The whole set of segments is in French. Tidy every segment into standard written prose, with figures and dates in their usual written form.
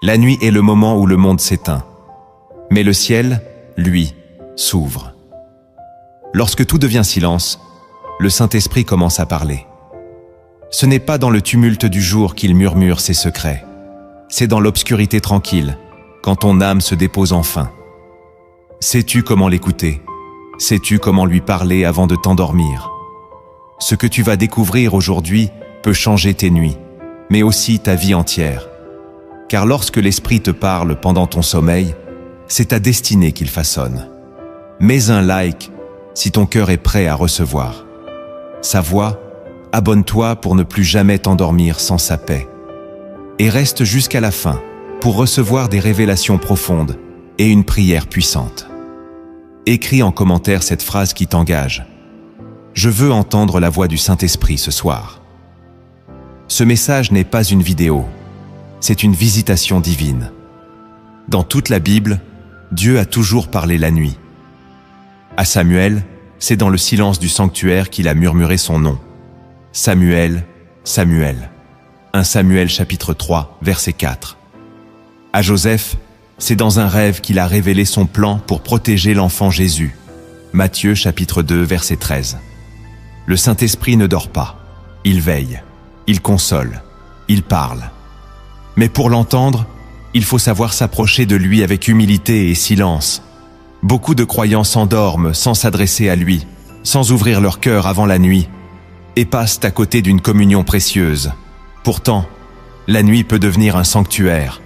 La nuit est le moment où le monde s'éteint. Mais le ciel, lui, s'ouvre. Lorsque tout devient silence, le Saint-Esprit commence à parler. Ce n'est pas dans le tumulte du jour qu'il murmure ses secrets. C'est dans l'obscurité tranquille, quand ton âme se dépose enfin. Sais-tu comment l'écouter? Sais-tu comment lui parler avant de t'endormir? Ce que tu vas découvrir aujourd'hui peut changer tes nuits, mais aussi ta vie entière. Car lorsque l'Esprit te parle pendant ton sommeil, c'est ta destinée qu'il façonne. Mets un like si ton cœur est prêt à recevoir sa voix. Abonne-toi pour ne plus jamais t'endormir sans sa paix. Et reste jusqu'à la fin pour recevoir des révélations profondes et une prière puissante. Écris en commentaire cette phrase qui t'engage. Je veux entendre la voix du Saint-Esprit ce soir. Ce message n'est pas une vidéo, c'est une visitation divine. Dans toute la Bible, Dieu a toujours parlé la nuit. À Samuel, c'est dans le silence du sanctuaire qu'il a murmuré son nom. Samuel, Samuel. 1 Samuel chapitre 3, verset 4. À Joseph, c'est dans un rêve qu'il a révélé son plan pour protéger l'enfant Jésus. Matthieu chapitre 2, verset 13. Le Saint-Esprit ne dort pas. Il veille, il console, il parle. Mais pour l'entendre, il faut savoir s'approcher de lui avec humilité et silence. Beaucoup de croyants s'endorment sans s'adresser à lui, sans ouvrir leur cœur avant la nuit, et passent à côté d'une communion précieuse. Pourtant, la nuit peut devenir un sanctuaire,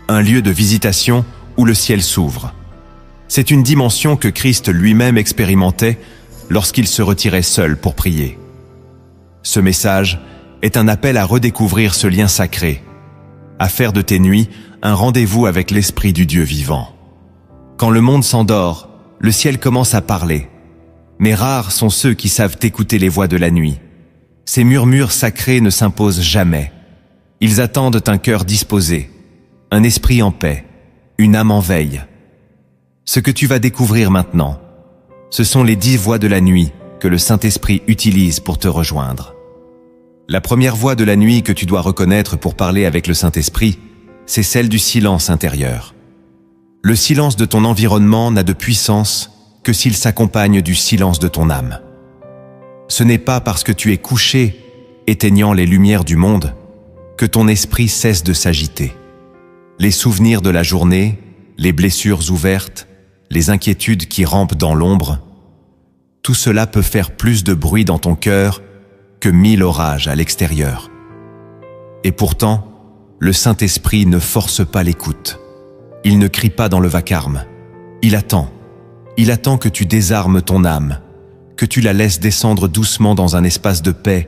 un lieu de visitation où le ciel s'ouvre. C'est une dimension que Christ lui-même expérimentait lorsqu'il se retirait seul pour prier. Ce message est un appel à redécouvrir ce lien sacré, à faire de tes nuits un rendez-vous avec l'Esprit du Dieu vivant. Quand le monde s'endort, le ciel commence à parler. Mais rares sont ceux qui savent écouter les voix de la nuit. Ces murmures sacrés ne s'imposent jamais. Ils attendent un cœur disposé, un esprit en paix, une âme en veille. Ce que tu vas découvrir maintenant, ce sont les 10 voix de la nuit que le Saint-Esprit utilise pour te rejoindre. La première voix de la nuit que tu dois reconnaître pour parler avec le Saint-Esprit, c'est celle du silence intérieur. Le silence de ton environnement n'a de puissance que s'il s'accompagne du silence de ton âme. Ce n'est pas parce que tu es couché, éteignant les lumières du monde, que ton esprit cesse de s'agiter. Les souvenirs de la journée, les blessures ouvertes, les inquiétudes qui rampent dans l'ombre, tout cela peut faire plus de bruit dans ton cœur que 1000 orages à l'extérieur. Et pourtant, le Saint-Esprit ne force pas l'écoute. Il ne crie pas dans le vacarme. Il attend. Il attend que tu désarmes ton âme, que tu la laisses descendre doucement dans un espace de paix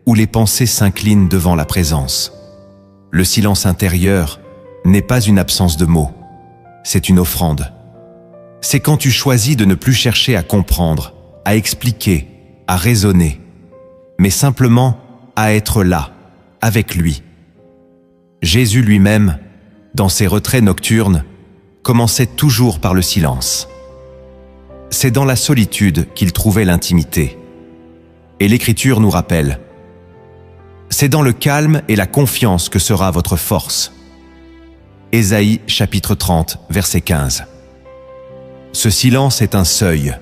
où les pensées s'inclinent devant la présence. Le silence intérieur n'est pas une absence de mots, c'est une offrande. C'est quand tu choisis de ne plus chercher à comprendre, à expliquer, à raisonner, mais simplement à être là, avec lui. Jésus lui-même, dans ses retraits nocturnes, commençait toujours par le silence. C'est dans la solitude qu'il trouvait l'intimité. Et l'Écriture nous rappelle, c'est dans le calme et la confiance que sera votre force. Ésaïe chapitre 30, verset 15. Ce silence est un seuil.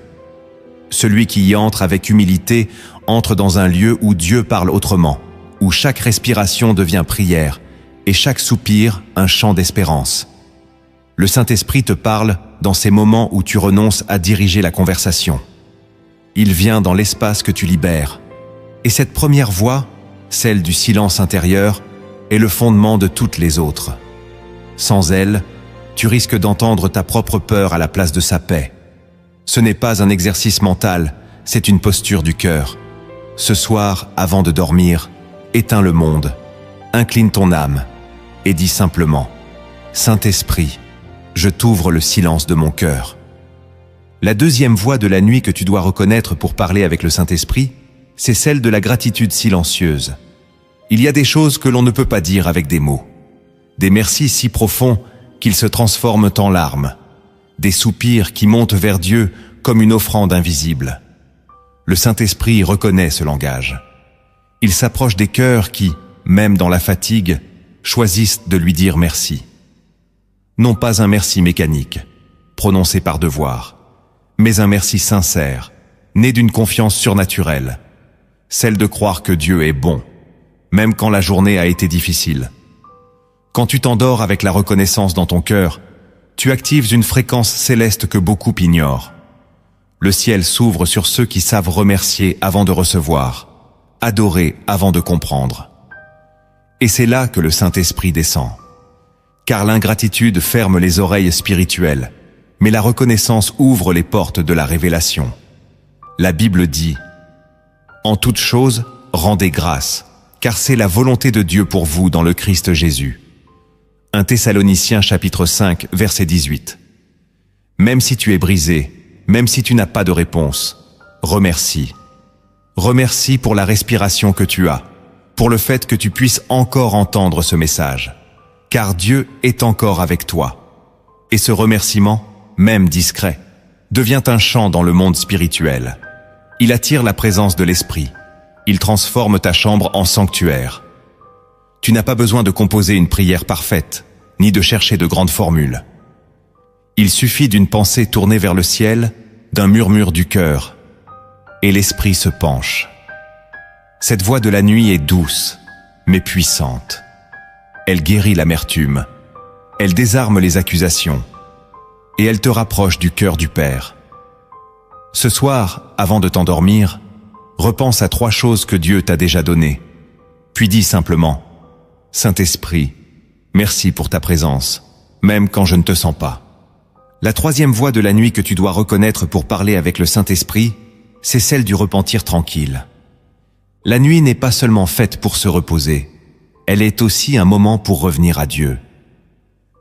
Celui qui y entre avec humilité entre dans un lieu où Dieu parle autrement, où chaque respiration devient prière, et chaque soupir un chant d'espérance. Le Saint-Esprit te parle dans ces moments où tu renonces à diriger la conversation. Il vient dans l'espace que tu libères. Et cette première voix, celle du silence intérieur, est le fondement de toutes les autres. Sans elle, tu risques d'entendre ta propre peur à la place de sa paix. Ce n'est pas un exercice mental, c'est une posture du cœur. Ce soir, avant de dormir, éteins le monde, incline ton âme, et dis simplement « Saint-Esprit, je t'ouvre le silence de mon cœur ». La deuxième voix de la nuit que tu dois reconnaître pour parler avec le Saint-Esprit, c'est celle de la gratitude silencieuse. Il y a des choses que l'on ne peut pas dire avec des mots. Des merci si profonds qu'ils se transforment en larmes. Des soupirs qui montent vers Dieu comme une offrande invisible. Le Saint-Esprit reconnaît ce langage. Il s'approche des cœurs qui, même dans la fatigue, choisissent de lui dire merci. Non pas un merci mécanique, prononcé par devoir, mais un merci sincère, né d'une confiance surnaturelle, celle de croire que Dieu est bon, même quand la journée a été difficile. Quand tu t'endors avec la reconnaissance dans ton cœur, tu actives une fréquence céleste que beaucoup ignorent. Le ciel s'ouvre sur ceux qui savent remercier avant de recevoir, adorer avant de comprendre. Et c'est là que le Saint-Esprit descend. Car l'ingratitude ferme les oreilles spirituelles, mais la reconnaissance ouvre les portes de la révélation. La Bible dit « En toute chose, rendez grâce, car c'est la volonté de Dieu pour vous dans le Christ Jésus. » 1 Thessaloniciens chapitre 5, verset 18. Même si tu es brisé, même si tu n'as pas de réponse, remercie. Remercie pour la respiration que tu as, pour le fait que tu puisses encore entendre ce message, car Dieu est encore avec toi. Et ce remerciement, même discret, devient un chant dans le monde spirituel. Il attire la présence de l'Esprit. Il transforme ta chambre en sanctuaire. Tu n'as pas besoin de composer une prière parfaite, ni de chercher de grandes formules. Il suffit d'une pensée tournée vers le ciel, d'un murmure du cœur, et l'Esprit se penche. Cette voix de la nuit est douce, mais puissante. Elle guérit l'amertume, elle désarme les accusations, et elle te rapproche du cœur du Père. Ce soir, avant de t'endormir, repense à 3 choses que Dieu t'a déjà données, puis dis simplement « Saint-Esprit, merci pour ta présence, même quand je ne te sens pas. » La 3e voix de la nuit que tu dois reconnaître pour parler avec le Saint-Esprit, c'est celle du repentir tranquille. La nuit n'est pas seulement faite pour se reposer, elle est aussi un moment pour revenir à Dieu.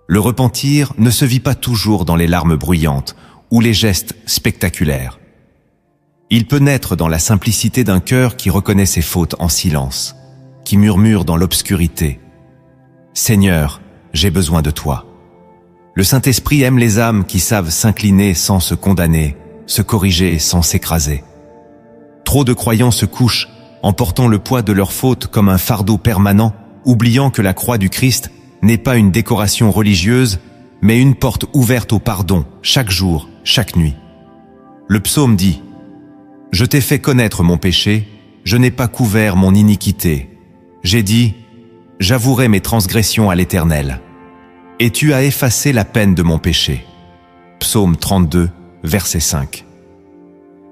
Le repentir ne se vit pas toujours dans les larmes bruyantes ou les gestes spectaculaires. Il peut naître dans la simplicité d'un cœur qui reconnaît ses fautes en silence, qui murmure dans l'obscurité « Seigneur, j'ai besoin de toi ». Le Saint-Esprit aime les âmes qui savent s'incliner sans se condamner, se corriger sans s'écraser. Trop de croyants se couchent en portant le poids de leurs fautes comme un fardeau permanent, oubliant que la croix du Christ n'est pas une décoration religieuse, mais une porte ouverte au pardon, chaque jour, chaque nuit. Le psaume dit « Je t'ai fait connaître mon péché, je n'ai pas couvert mon iniquité. J'ai dit, j'avouerai mes transgressions à l'Éternel. Et tu as effacé la peine de mon péché. » Psaume 32, verset 5.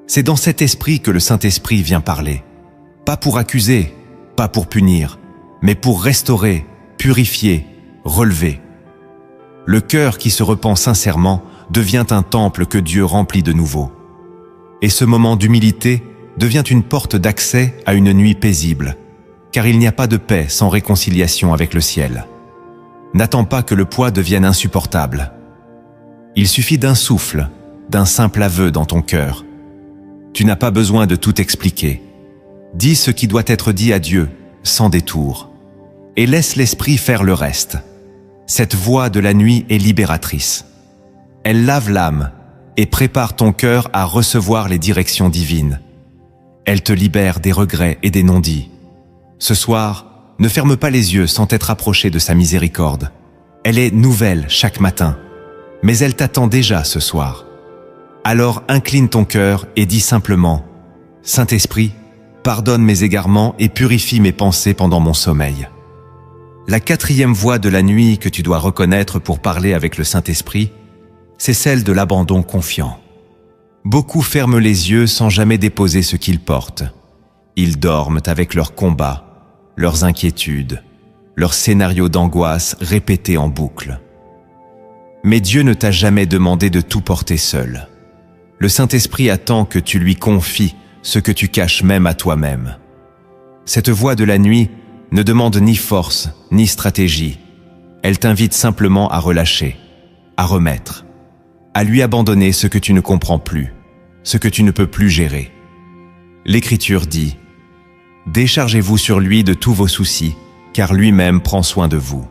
C'est dans cet esprit que le Saint-Esprit vient parler. Pas pour accuser, pas pour punir, mais pour restaurer, purifier, relever. Le cœur qui se repent sincèrement devient un temple que Dieu remplit de nouveau. Et ce moment d'humilité devient une porte d'accès à une nuit paisible, car il n'y a pas de paix sans réconciliation avec le ciel. N'attends pas que le poids devienne insupportable. Il suffit d'un souffle, d'un simple aveu dans ton cœur. Tu n'as pas besoin de tout expliquer. Dis ce qui doit être dit à Dieu, sans détour, et laisse l'Esprit faire le reste. Cette voix de la nuit est libératrice. Elle lave l'âme et prépare ton cœur à recevoir les directions divines. Elle te libère des regrets et des non-dits. Ce soir, ne ferme pas les yeux sans t'être approché de sa miséricorde. Elle est nouvelle chaque matin, mais elle t'attend déjà ce soir. Alors incline ton cœur et dis simplement « Saint-Esprit, pardonne mes égarements et purifie mes pensées pendant mon sommeil. » La 4e voix de la nuit que tu dois reconnaître pour parler avec le Saint-Esprit, c'est celle de l'abandon confiant. Beaucoup ferment les yeux sans jamais déposer ce qu'ils portent. Ils dorment avec leurs combats, leurs inquiétudes, leurs scénarios d'angoisse répétés en boucle. Mais Dieu ne t'a jamais demandé de tout porter seul. Le Saint-Esprit attend que tu lui confies ce que tu caches même à toi-même. Cette voix de la nuit ne demande ni force, ni stratégie. Elle t'invite simplement à relâcher, à remettre, à lui abandonner ce que tu ne comprends plus, ce que tu ne peux plus gérer. L'Écriture dit « Déchargez-vous sur lui de tous vos soucis, car lui-même prend soin de vous. »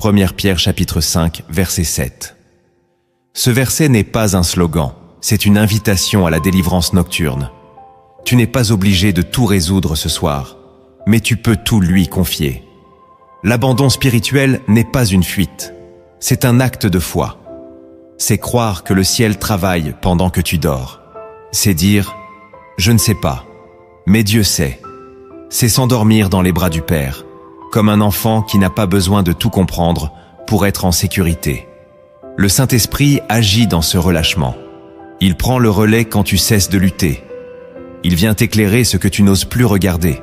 1 Pierre chapitre 5, verset 7. Ce verset n'est pas un slogan, c'est une invitation à la délivrance nocturne. Tu n'es pas obligé de tout résoudre ce soir, mais tu peux tout lui confier. L'abandon spirituel n'est pas une fuite, C'est un acte de foi. C'est croire que le ciel travaille pendant que tu dors. C'est dire « Je ne sais pas, mais Dieu sait ». C'est s'endormir dans les bras du Père, comme un enfant qui n'a pas besoin de tout comprendre pour être en sécurité. Le Saint-Esprit agit dans ce relâchement. Il prend le relais quand tu cesses de lutter. Il vient éclairer ce que tu n'oses plus regarder.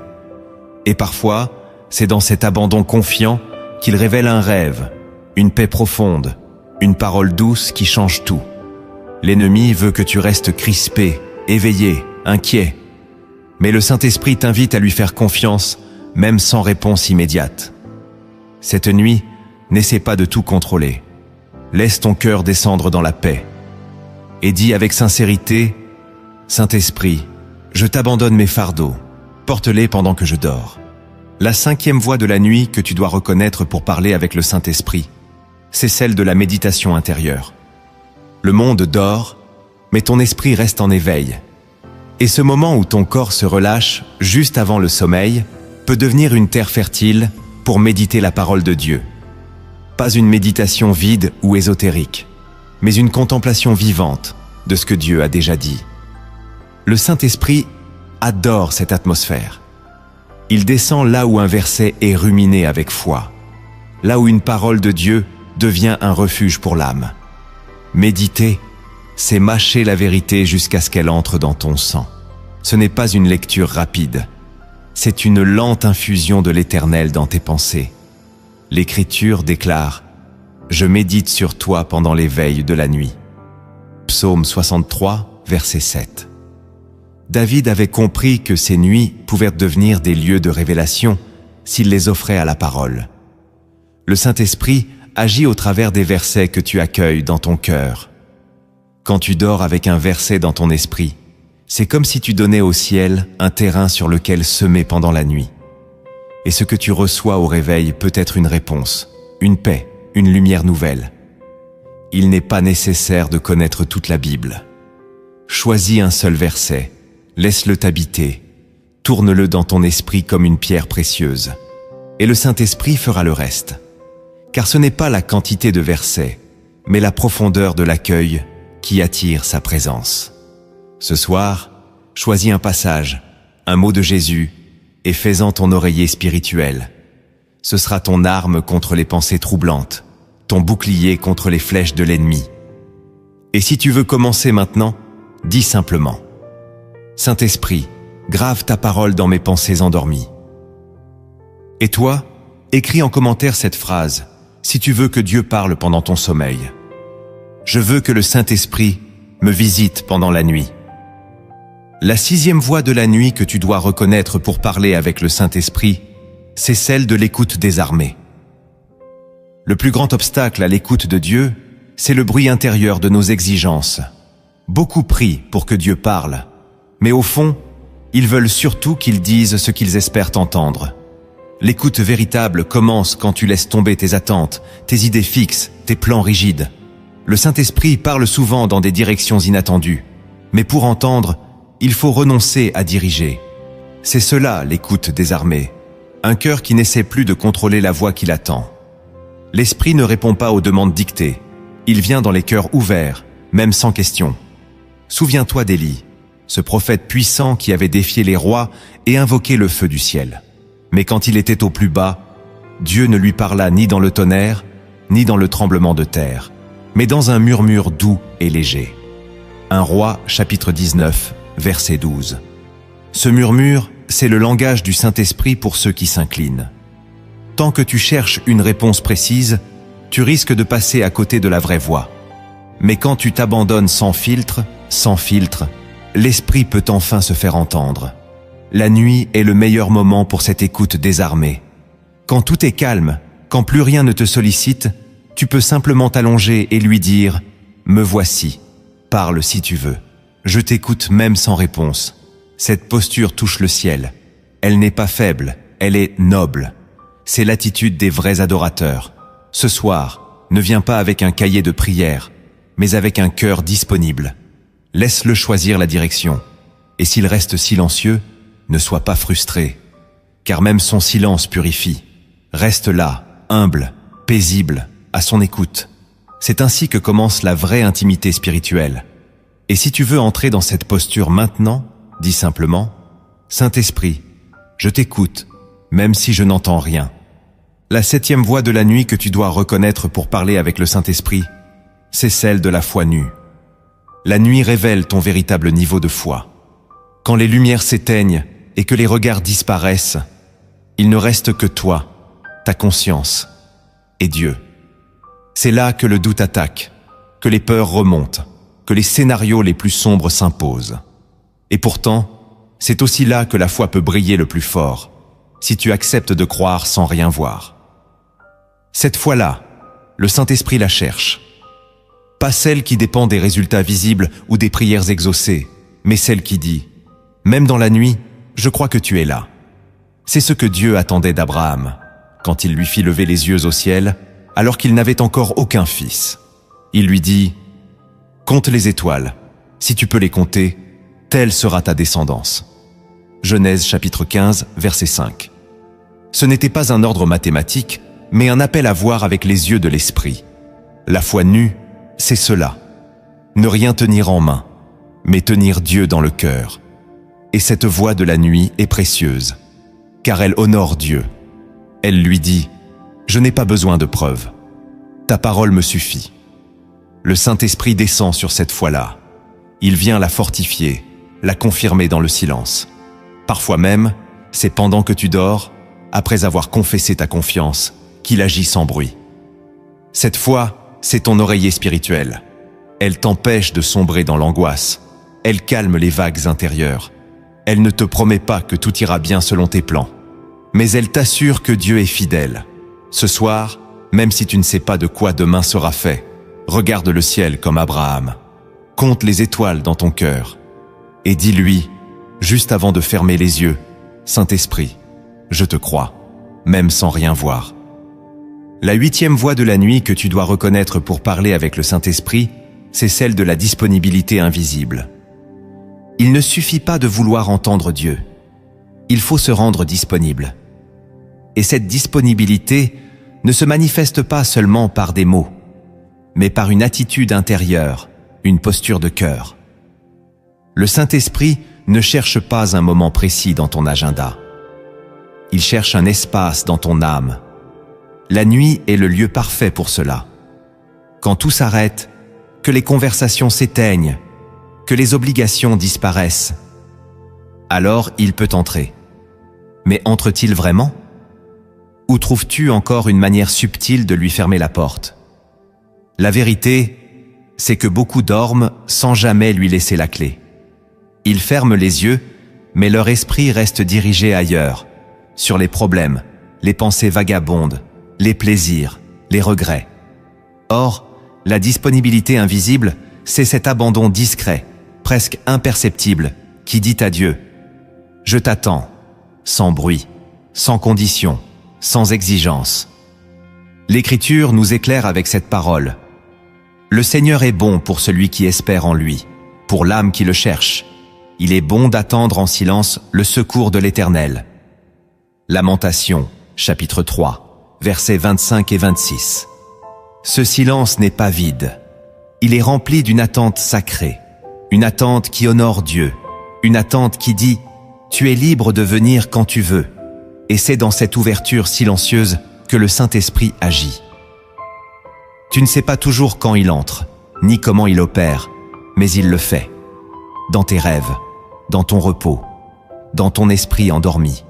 Et parfois, c'est dans cet abandon confiant qu'il révèle un rêve, une paix profonde, une parole douce qui change tout. L'ennemi veut que tu restes crispé, éveillé, inquiet. Mais le Saint-Esprit t'invite à lui faire confiance, même sans réponse immédiate. Cette nuit, n'essaie pas de tout contrôler. Laisse ton cœur descendre dans la paix. Et dis avec sincérité, « Saint-Esprit, je t'abandonne mes fardeaux, porte-les pendant que je dors. » La 5e voie de la nuit que tu dois reconnaître pour parler avec le Saint-Esprit, c'est celle de la méditation intérieure. Le monde dort, mais ton esprit reste en éveil. Et ce moment où ton corps se relâche, juste avant le sommeil, peut devenir une terre fertile pour méditer la parole de Dieu. Pas une méditation vide ou ésotérique, mais une contemplation vivante de ce que Dieu a déjà dit. Le Saint-Esprit adore cette atmosphère. Il descend là où un verset est ruminé avec foi, là où une parole de Dieu devient un refuge pour l'âme. Méditer, c'est mâcher la vérité jusqu'à ce qu'elle entre dans ton sang. Ce n'est pas une lecture rapide, c'est une lente infusion de l'Éternel dans tes pensées. L'Écriture déclare « Je médite sur toi pendant les veilles de la nuit ». Psaume 63, verset 7. David avait compris que ces nuits pouvaient devenir des lieux de révélation s'il les offrait à la parole. Le Saint-Esprit agit au travers des versets que tu accueilles dans ton cœur. Quand tu dors avec un verset dans ton esprit, c'est comme si tu donnais au ciel un terrain sur lequel semer pendant la nuit. Et ce que tu reçois au réveil peut être une réponse, une paix, une lumière nouvelle. Il n'est pas nécessaire de connaître toute la Bible. Choisis un seul verset, laisse-le t'habiter, tourne-le dans ton esprit comme une pierre précieuse, et le Saint-Esprit fera le reste. Car ce n'est pas la quantité de versets, mais la profondeur de l'accueil qui attire sa présence. Ce soir, choisis un passage, un mot de Jésus, et fais-en ton oreiller spirituel. Ce sera ton arme contre les pensées troublantes, ton bouclier contre les flèches de l'ennemi. Et si tu veux commencer maintenant, dis simplement « Saint-Esprit, grave ta parole dans mes pensées endormies. » Et toi, écris en commentaire cette phrase, si tu veux que Dieu parle pendant ton sommeil. Je veux que le Saint-Esprit me visite pendant la nuit. La 6e voie de la nuit que tu dois reconnaître pour parler avec le Saint-Esprit, c'est celle de l'écoute désarmée. Le plus grand obstacle à l'écoute de Dieu, c'est le bruit intérieur de nos exigences. Beaucoup prient pour que Dieu parle, mais au fond, ils veulent surtout qu'il dise ce qu'ils espèrent entendre. L'écoute véritable commence quand tu laisses tomber tes attentes, tes idées fixes, tes plans rigides. Le Saint-Esprit parle souvent dans des directions inattendues, mais pour entendre, il faut renoncer à diriger. C'est cela l'écoute désarmée, un cœur qui n'essaie plus de contrôler la voix qui l'attend. L'Esprit ne répond pas aux demandes dictées, il vient dans les cœurs ouverts, même sans question. Souviens-toi d'Élie, ce prophète puissant qui avait défié les rois et invoqué le feu du ciel. Mais quand il était au plus bas, Dieu ne lui parla ni dans le tonnerre, ni dans le tremblement de terre, mais dans un murmure doux et léger. 1 Roi, chapitre 19, verset 12. Ce murmure, c'est le langage du Saint-Esprit pour ceux qui s'inclinent. Tant que tu cherches une réponse précise, tu risques de passer à côté de la vraie voie. Mais quand tu t'abandonnes sans filtre, l'Esprit peut enfin se faire entendre. La nuit est le meilleur moment pour cette écoute désarmée. Quand tout est calme, quand plus rien ne te sollicite, tu peux simplement t'allonger et lui dire « Me voici, parle si tu veux. Je t'écoute même sans réponse. » Cette posture touche le ciel. Elle n'est pas faible, elle est noble. C'est l'attitude des vrais adorateurs. Ce soir, ne viens pas avec un cahier de prière, mais avec un cœur disponible. Laisse-le choisir la direction. Et s'il reste silencieux, ne sois pas frustré, car même son silence purifie. Reste là, humble, paisible, à son écoute. C'est ainsi que commence la vraie intimité spirituelle. Et si tu veux entrer dans cette posture maintenant, dis simplement « Saint-Esprit, je t'écoute, même si je n'entends rien ». La 7e voix de la nuit que tu dois reconnaître pour parler avec le Saint-Esprit, c'est celle de la foi nue. La nuit révèle ton véritable niveau de foi. Quand les lumières s'éteignent et que les regards disparaissent, il ne reste que toi, ta conscience et Dieu. C'est là que le doute attaque, que les peurs remontent, que les scénarios les plus sombres s'imposent. Et pourtant, c'est aussi là que la foi peut briller le plus fort, si tu acceptes de croire sans rien voir. Cette foi-là, le Saint-Esprit la cherche. Pas celle qui dépend des résultats visibles ou des prières exaucées, mais celle qui dit « Même dans la nuit, je crois que tu es là ». C'est ce que Dieu attendait d'Abraham, quand il lui fit lever les yeux au ciel, alors qu'il n'avait encore aucun fils. Il lui dit « Compte les étoiles, si tu peux les compter, telle sera ta descendance. » Genèse chapitre 15, verset 5. Ce n'était pas un ordre mathématique, mais un appel à voir avec les yeux de l'esprit. La foi nue, c'est cela. Ne rien tenir en main, mais tenir Dieu dans le cœur. Et cette voix de la nuit est précieuse, car elle honore Dieu. Elle lui dit « Je n'ai pas besoin de preuves. Ta parole me suffit. » Le Saint-Esprit descend sur cette foi-là. Il vient la fortifier, la confirmer dans le silence. Parfois même, c'est pendant que tu dors, après avoir confessé ta confiance, qu'il agit sans bruit. Cette foi, c'est ton oreiller spirituel. Elle t'empêche de sombrer dans l'angoisse. Elle calme les vagues intérieures. Elle ne te promet pas que tout ira bien selon tes plans. Mais elle t'assure que Dieu est fidèle. Ce soir, même si tu ne sais pas de quoi demain sera fait, regarde le ciel comme Abraham. Compte les étoiles dans ton cœur. Et dis-lui, juste avant de fermer les yeux, « Saint-Esprit, je te crois, même sans rien voir. » La 8e voix de la nuit que tu dois reconnaître pour parler avec le Saint-Esprit, c'est celle de la disponibilité invisible. Il ne suffit pas de vouloir entendre Dieu. Il faut se rendre disponible. Et cette disponibilité ne se manifeste pas seulement par des mots, mais par une attitude intérieure, une posture de cœur. Le Saint-Esprit ne cherche pas un moment précis dans ton agenda. Il cherche un espace dans ton âme. La nuit est le lieu parfait pour cela. Quand tout s'arrête, que les conversations s'éteignent, que les obligations disparaissent, alors il peut entrer. Mais entre-t-il vraiment? Ou trouves-tu encore une manière subtile de lui fermer la porte? La vérité, c'est que beaucoup dorment sans jamais lui laisser la clé. Ils ferment les yeux, mais leur esprit reste dirigé ailleurs, sur les problèmes, les pensées vagabondes, les plaisirs, les regrets. Or, la disponibilité invisible, c'est cet abandon discret, presque imperceptible, qui dit à Dieu « Je t'attends », sans bruit, sans condition, sans exigence. L'Écriture nous éclaire avec cette parole. Le Seigneur est bon pour celui qui espère en lui, pour l'âme qui le cherche. Il est bon d'attendre en silence le secours de l'Éternel. Lamentation, chapitre 3. Versets 25 et 26. Ce silence n'est pas vide. Il est rempli d'une attente sacrée, une attente qui honore Dieu, une attente qui dit « Tu es libre de venir quand tu veux ». Et c'est dans cette ouverture silencieuse que le Saint-Esprit agit. Tu ne sais pas toujours quand il entre, ni comment il opère, mais il le fait. Dans tes rêves, dans ton repos, dans ton esprit endormi.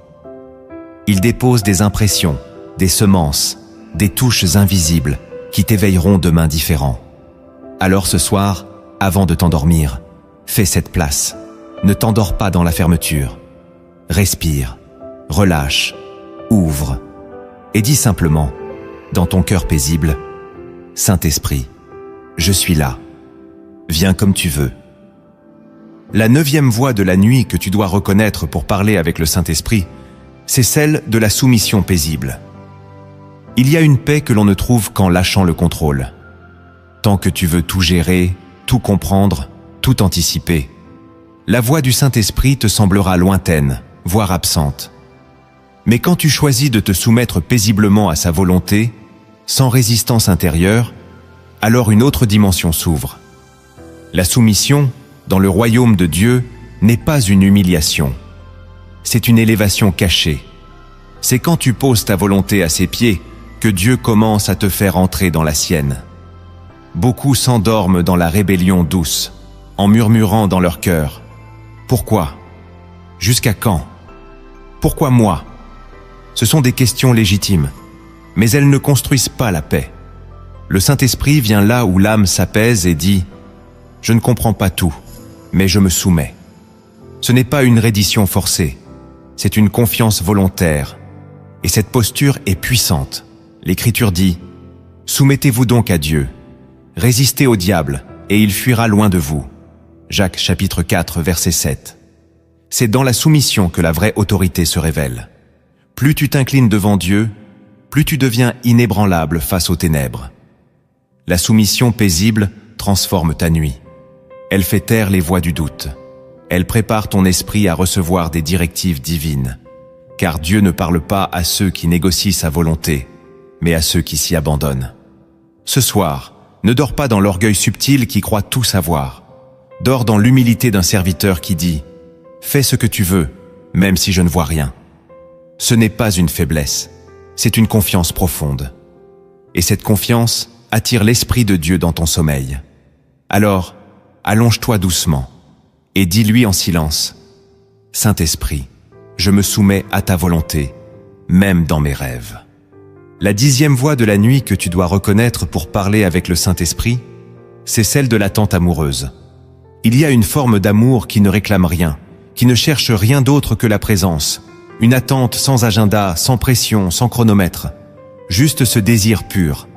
Il dépose des impressions, des semences, des touches invisibles qui t'éveilleront demain différents. Alors ce soir, avant de t'endormir, fais cette place. Ne t'endors pas dans la fermeture. Respire, relâche, ouvre et dis simplement, dans ton cœur paisible, « Saint-Esprit, je suis là. Viens comme tu veux. » La 9e voix de la nuit que tu dois reconnaître pour parler avec le Saint-Esprit, c'est celle de la soumission paisible. Il y a une paix que l'on ne trouve qu'en lâchant le contrôle. Tant que tu veux tout gérer, tout comprendre, tout anticiper, la voix du Saint-Esprit te semblera lointaine, voire absente. Mais quand tu choisis de te soumettre paisiblement à sa volonté, sans résistance intérieure, alors une autre dimension s'ouvre. La soumission, dans le royaume de Dieu, n'est pas une humiliation. C'est une élévation cachée. C'est quand tu poses ta volonté à ses pieds que Dieu commence à te faire entrer dans la sienne. Beaucoup s'endorment dans la rébellion douce, en murmurant dans leur cœur. Pourquoi? Jusqu'à quand? Pourquoi moi? Ce sont des questions légitimes, mais elles ne construisent pas la paix. Le Saint-Esprit vient là où l'âme s'apaise et dit « Je ne comprends pas tout, mais je me soumets ». Ce n'est pas une reddition forcée, c'est une confiance volontaire. Et cette posture est puissante. L'Écriture dit « Soumettez-vous donc à Dieu, résistez au diable, et il fuira loin de vous. » Jacques chapitre 4, verset 7. C'est dans la soumission que la vraie autorité se révèle. Plus tu t'inclines devant Dieu, plus tu deviens inébranlable face aux ténèbres. La soumission paisible transforme ta nuit. Elle fait taire les voix du doute. Elle prépare ton esprit à recevoir des directives divines. Car Dieu ne parle pas à ceux qui négocient sa volonté, mais à ceux qui s'y abandonnent. Ce soir, ne dors pas dans l'orgueil subtil qui croit tout savoir. Dors dans l'humilité d'un serviteur qui dit « Fais ce que tu veux, même si je ne vois rien ». Ce n'est pas une faiblesse, c'est une confiance profonde. Et cette confiance attire l'Esprit de Dieu dans ton sommeil. Alors, allonge-toi doucement et dis-lui en silence « Saint-Esprit, je me soumets à ta volonté, même dans mes rêves. » La 10e voie de la nuit que tu dois reconnaître pour parler avec le Saint-Esprit, c'est celle de l'attente amoureuse. Il y a une forme d'amour qui ne réclame rien, qui ne cherche rien d'autre que la présence, une attente sans agenda, sans pression, sans chronomètre, juste ce désir pur,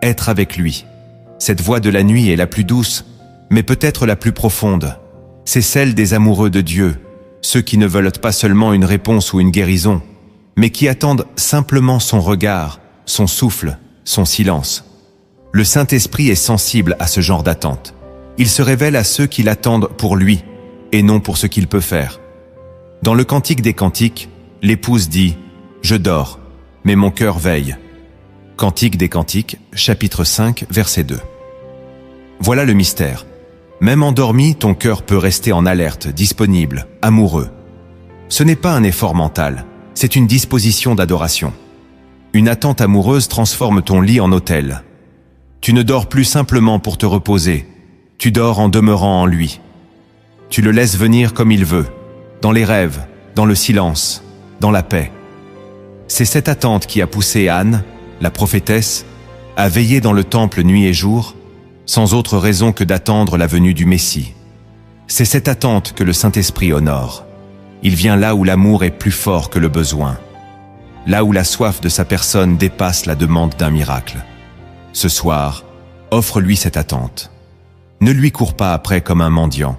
être avec lui. Cette voie de la nuit est la plus douce, mais peut-être la plus profonde. C'est celle des amoureux de Dieu, ceux qui ne veulent pas seulement une réponse ou une guérison, mais qui attendent simplement son regard, son souffle, son silence. Le Saint-Esprit est sensible à ce genre d'attente. Il se révèle à ceux qui l'attendent pour lui, et non pour ce qu'il peut faire. Dans le Cantique des Cantiques, l'épouse dit « Je dors, mais mon cœur veille ». Cantique des Cantiques, chapitre 5, verset 2. Voilà le mystère. Même endormi, ton cœur peut rester en alerte, disponible, amoureux. Ce n'est pas un effort mental, c'est une disposition d'adoration. Une attente amoureuse transforme ton lit en autel. Tu ne dors plus simplement pour te reposer, tu dors en demeurant en lui. Tu le laisses venir comme il veut, dans les rêves, dans le silence, dans la paix. C'est cette attente qui a poussé Anne, la prophétesse, à veiller dans le temple nuit et jour, sans autre raison que d'attendre la venue du Messie. C'est cette attente que le Saint-Esprit honore. Il vient là où l'amour est plus fort que le besoin, là où la soif de sa personne dépasse la demande d'un miracle. Ce soir, offre-lui cette attente. Ne lui cours pas après comme un mendiant.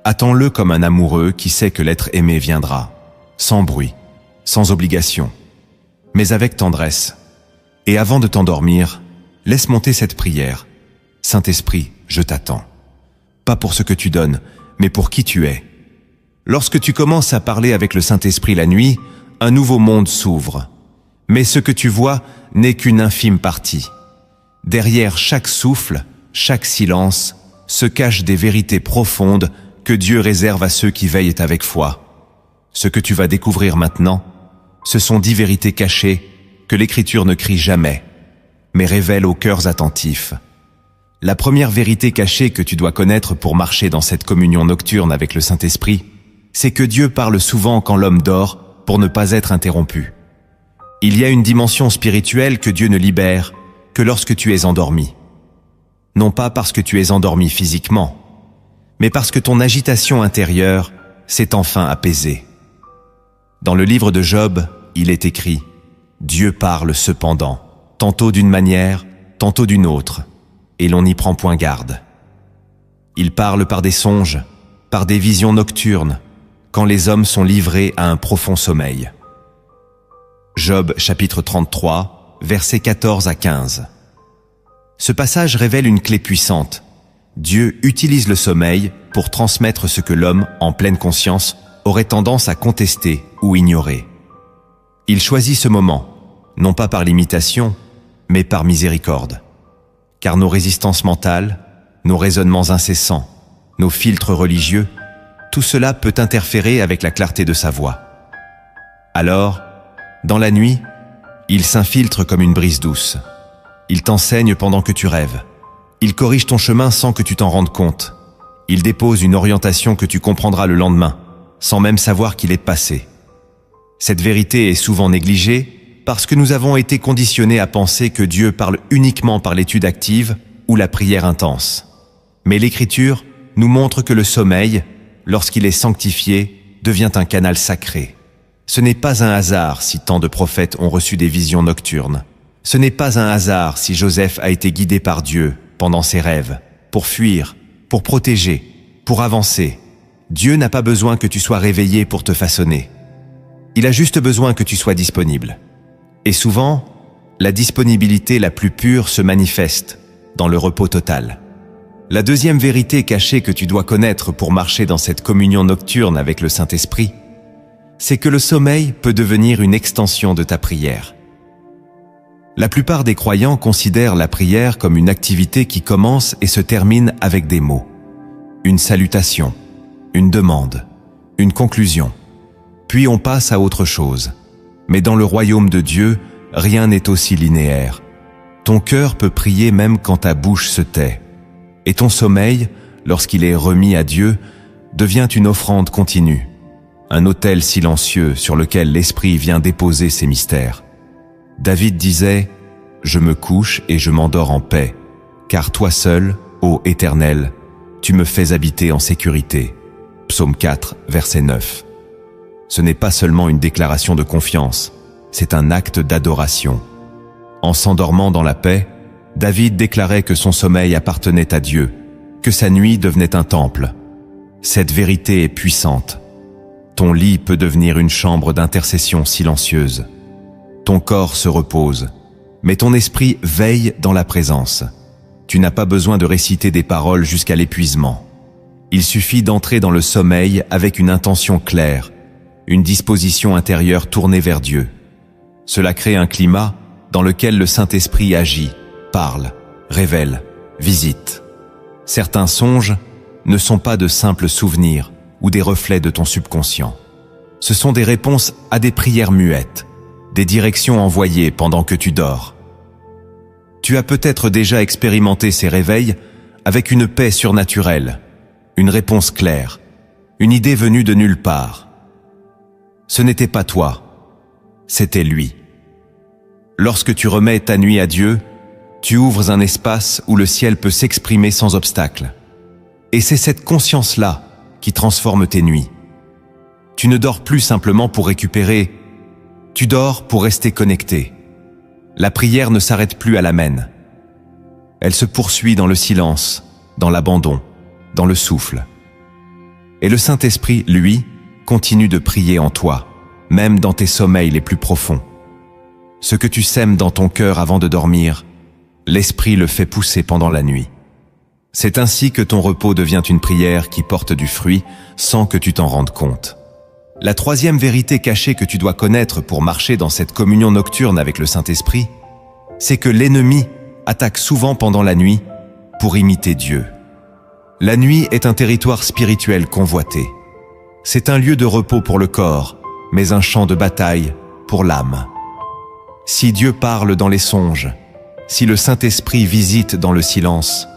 Attends-le comme un amoureux qui sait que l'être aimé viendra, sans bruit, sans obligation, mais avec tendresse. Et avant de t'endormir, laisse monter cette prière. Saint-Esprit, je t'attends. Pas pour ce que tu donnes, mais pour qui tu es. Lorsque tu commences à parler avec le Saint-Esprit la nuit, un nouveau monde s'ouvre. Mais ce que tu vois n'est qu'une infime partie. Derrière chaque souffle, chaque silence, se cachent des vérités profondes que Dieu réserve à ceux qui veillent avec foi. Ce que tu vas découvrir maintenant, ce sont 10 vérités cachées que l'Écriture ne crie jamais, mais révèle aux cœurs attentifs. La première vérité cachée que tu dois connaître pour marcher dans cette communion nocturne avec le Saint-Esprit, c'est que Dieu parle souvent quand l'homme dort pour ne pas être interrompu. Il y a une dimension spirituelle que Dieu ne libère que lorsque tu es endormi. Non pas parce que tu es endormi physiquement, mais parce que ton agitation intérieure s'est enfin apaisée. Dans le livre de Job, il est écrit « Dieu parle cependant, tantôt d'une manière, tantôt d'une autre, et l'on n'y prend point garde. Il parle par des songes, par des visions nocturnes, quand les hommes sont livrés à un profond sommeil. » Job chapitre 33, versets 14 à 15. Ce passage révèle une clé puissante. Dieu utilise le sommeil pour transmettre ce que l'homme, en pleine conscience, aurait tendance à contester ou ignorer. Il choisit ce moment, non pas par l'imitation, mais par miséricorde. Car nos résistances mentales, nos raisonnements incessants, nos filtres religieux, tout cela peut interférer avec la clarté de sa voix. Alors, dans la nuit, il s'infiltre comme une brise douce. Il t'enseigne pendant que tu rêves. Il corrige ton chemin sans que tu t'en rendes compte. Il dépose une orientation que tu comprendras le lendemain, sans même savoir qu'il est passé. Cette vérité est souvent négligée parce que nous avons été conditionnés à penser que Dieu parle uniquement par l'étude active ou la prière intense. Mais l'Écriture nous montre que le sommeil, lorsqu'il est sanctifié, devient un canal sacré. Ce n'est pas un hasard si tant de prophètes ont reçu des visions nocturnes. Ce n'est pas un hasard si Joseph a été guidé par Dieu pendant ses rêves, pour fuir, pour protéger, pour avancer. Dieu n'a pas besoin que tu sois réveillé pour te façonner. Il a juste besoin que tu sois disponible. Et souvent, la disponibilité la plus pure se manifeste dans le repos total. La deuxième vérité cachée que tu dois connaître pour marcher dans cette communion nocturne avec le Saint-Esprit, c'est que le sommeil peut devenir une extension de ta prière. La plupart des croyants considèrent la prière comme une activité qui commence et se termine avec des mots. Une salutation, une demande, une conclusion. Puis on passe à autre chose. Mais dans le royaume de Dieu, rien n'est aussi linéaire. Ton cœur peut prier même quand ta bouche se tait. Et ton sommeil, lorsqu'il est remis à Dieu, devient une offrande continue. Un autel silencieux sur lequel l'Esprit vient déposer ses mystères. David disait « Je me couche et je m'endors en paix, car toi seul, ô Éternel, tu me fais habiter en sécurité. » Psaume 4, verset 9. Ce n'est pas seulement une déclaration de confiance, c'est un acte d'adoration. En s'endormant dans la paix, David déclarait que son sommeil appartenait à Dieu, que sa nuit devenait un temple. Cette vérité est puissante. Ton lit peut devenir une chambre d'intercession silencieuse. Ton corps se repose, mais ton esprit veille dans la présence. Tu n'as pas besoin de réciter des paroles jusqu'à l'épuisement. Il suffit d'entrer dans le sommeil avec une intention claire, une disposition intérieure tournée vers Dieu. Cela crée un climat dans lequel le Saint-Esprit agit, parle, révèle, visite. Certains songes ne sont pas de simples souvenirs ou des reflets de ton subconscient. Ce sont des réponses à des prières muettes, des directions envoyées pendant que tu dors. Tu as peut-être déjà expérimenté ces réveils avec une paix surnaturelle, une réponse claire, une idée venue de nulle part. Ce n'était pas toi, c'était lui. Lorsque tu remets ta nuit à Dieu, tu ouvres un espace où le ciel peut s'exprimer sans obstacle. Et c'est cette conscience-là qui transforme tes nuits. Tu ne dors plus simplement pour récupérer, tu dors pour rester connecté. La prière ne s'arrête plus à l'amen. Elle se poursuit dans le silence, dans l'abandon, dans le souffle. Et le Saint-Esprit, lui, continue de prier en toi, même dans tes sommeils les plus profonds. Ce que tu sèmes dans ton cœur avant de dormir, l'Esprit le fait pousser pendant la nuit. C'est ainsi que ton repos devient une prière qui porte du fruit sans que tu t'en rendes compte. La troisième vérité cachée que tu dois connaître pour marcher dans cette communion nocturne avec le Saint-Esprit, c'est que l'ennemi attaque souvent pendant la nuit pour imiter Dieu. La nuit est un territoire spirituel convoité. C'est un lieu de repos pour le corps, mais un champ de bataille pour l'âme. Si Dieu parle dans les songes, si le Saint-Esprit visite dans le silence,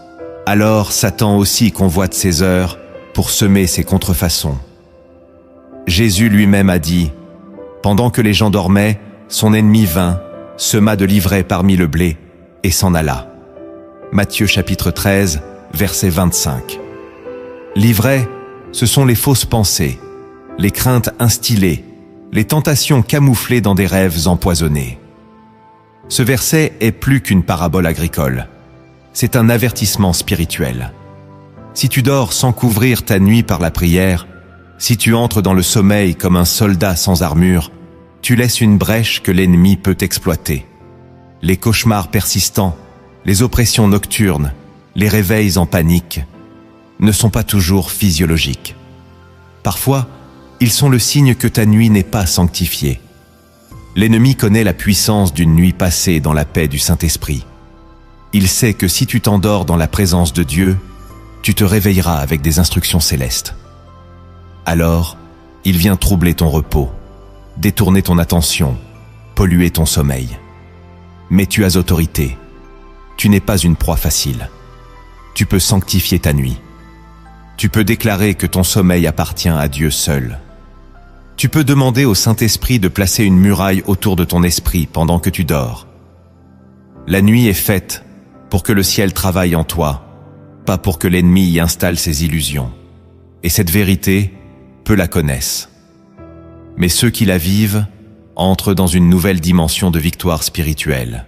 alors Satan aussi convoite ses heures pour semer ses contrefaçons. Jésus lui-même a dit, pendant que les gens dormaient, son ennemi vint, sema de l'ivraie parmi le blé et s'en alla. Matthieu chapitre 13, verset 25. L'ivraie, ce sont les fausses pensées, les craintes instillées, les tentations camouflées dans des rêves empoisonnés. Ce verset est plus qu'une parabole agricole. C'est un avertissement spirituel. Si tu dors sans couvrir ta nuit par la prière, si tu entres dans le sommeil comme un soldat sans armure, tu laisses une brèche que l'ennemi peut exploiter. Les cauchemars persistants, les oppressions nocturnes, les réveils en panique ne sont pas toujours physiologiques. Parfois, ils sont le signe que ta nuit n'est pas sanctifiée. L'ennemi connaît la puissance d'une nuit passée dans la paix du Saint-Esprit. Il sait que si tu t'endors dans la présence de Dieu, tu te réveilleras avec des instructions célestes. Alors, il vient troubler ton repos, détourner ton attention, polluer ton sommeil. Mais tu as autorité. Tu n'es pas une proie facile. Tu peux sanctifier ta nuit. Tu peux déclarer que ton sommeil appartient à Dieu seul. Tu peux demander au Saint-Esprit de placer une muraille autour de ton esprit pendant que tu dors. La nuit est faite pour que le ciel travaille en toi, pas pour que l'ennemi y installe ses illusions. Et cette vérité, peu la connaissent. Mais ceux qui la vivent entrent dans une nouvelle dimension de victoire spirituelle.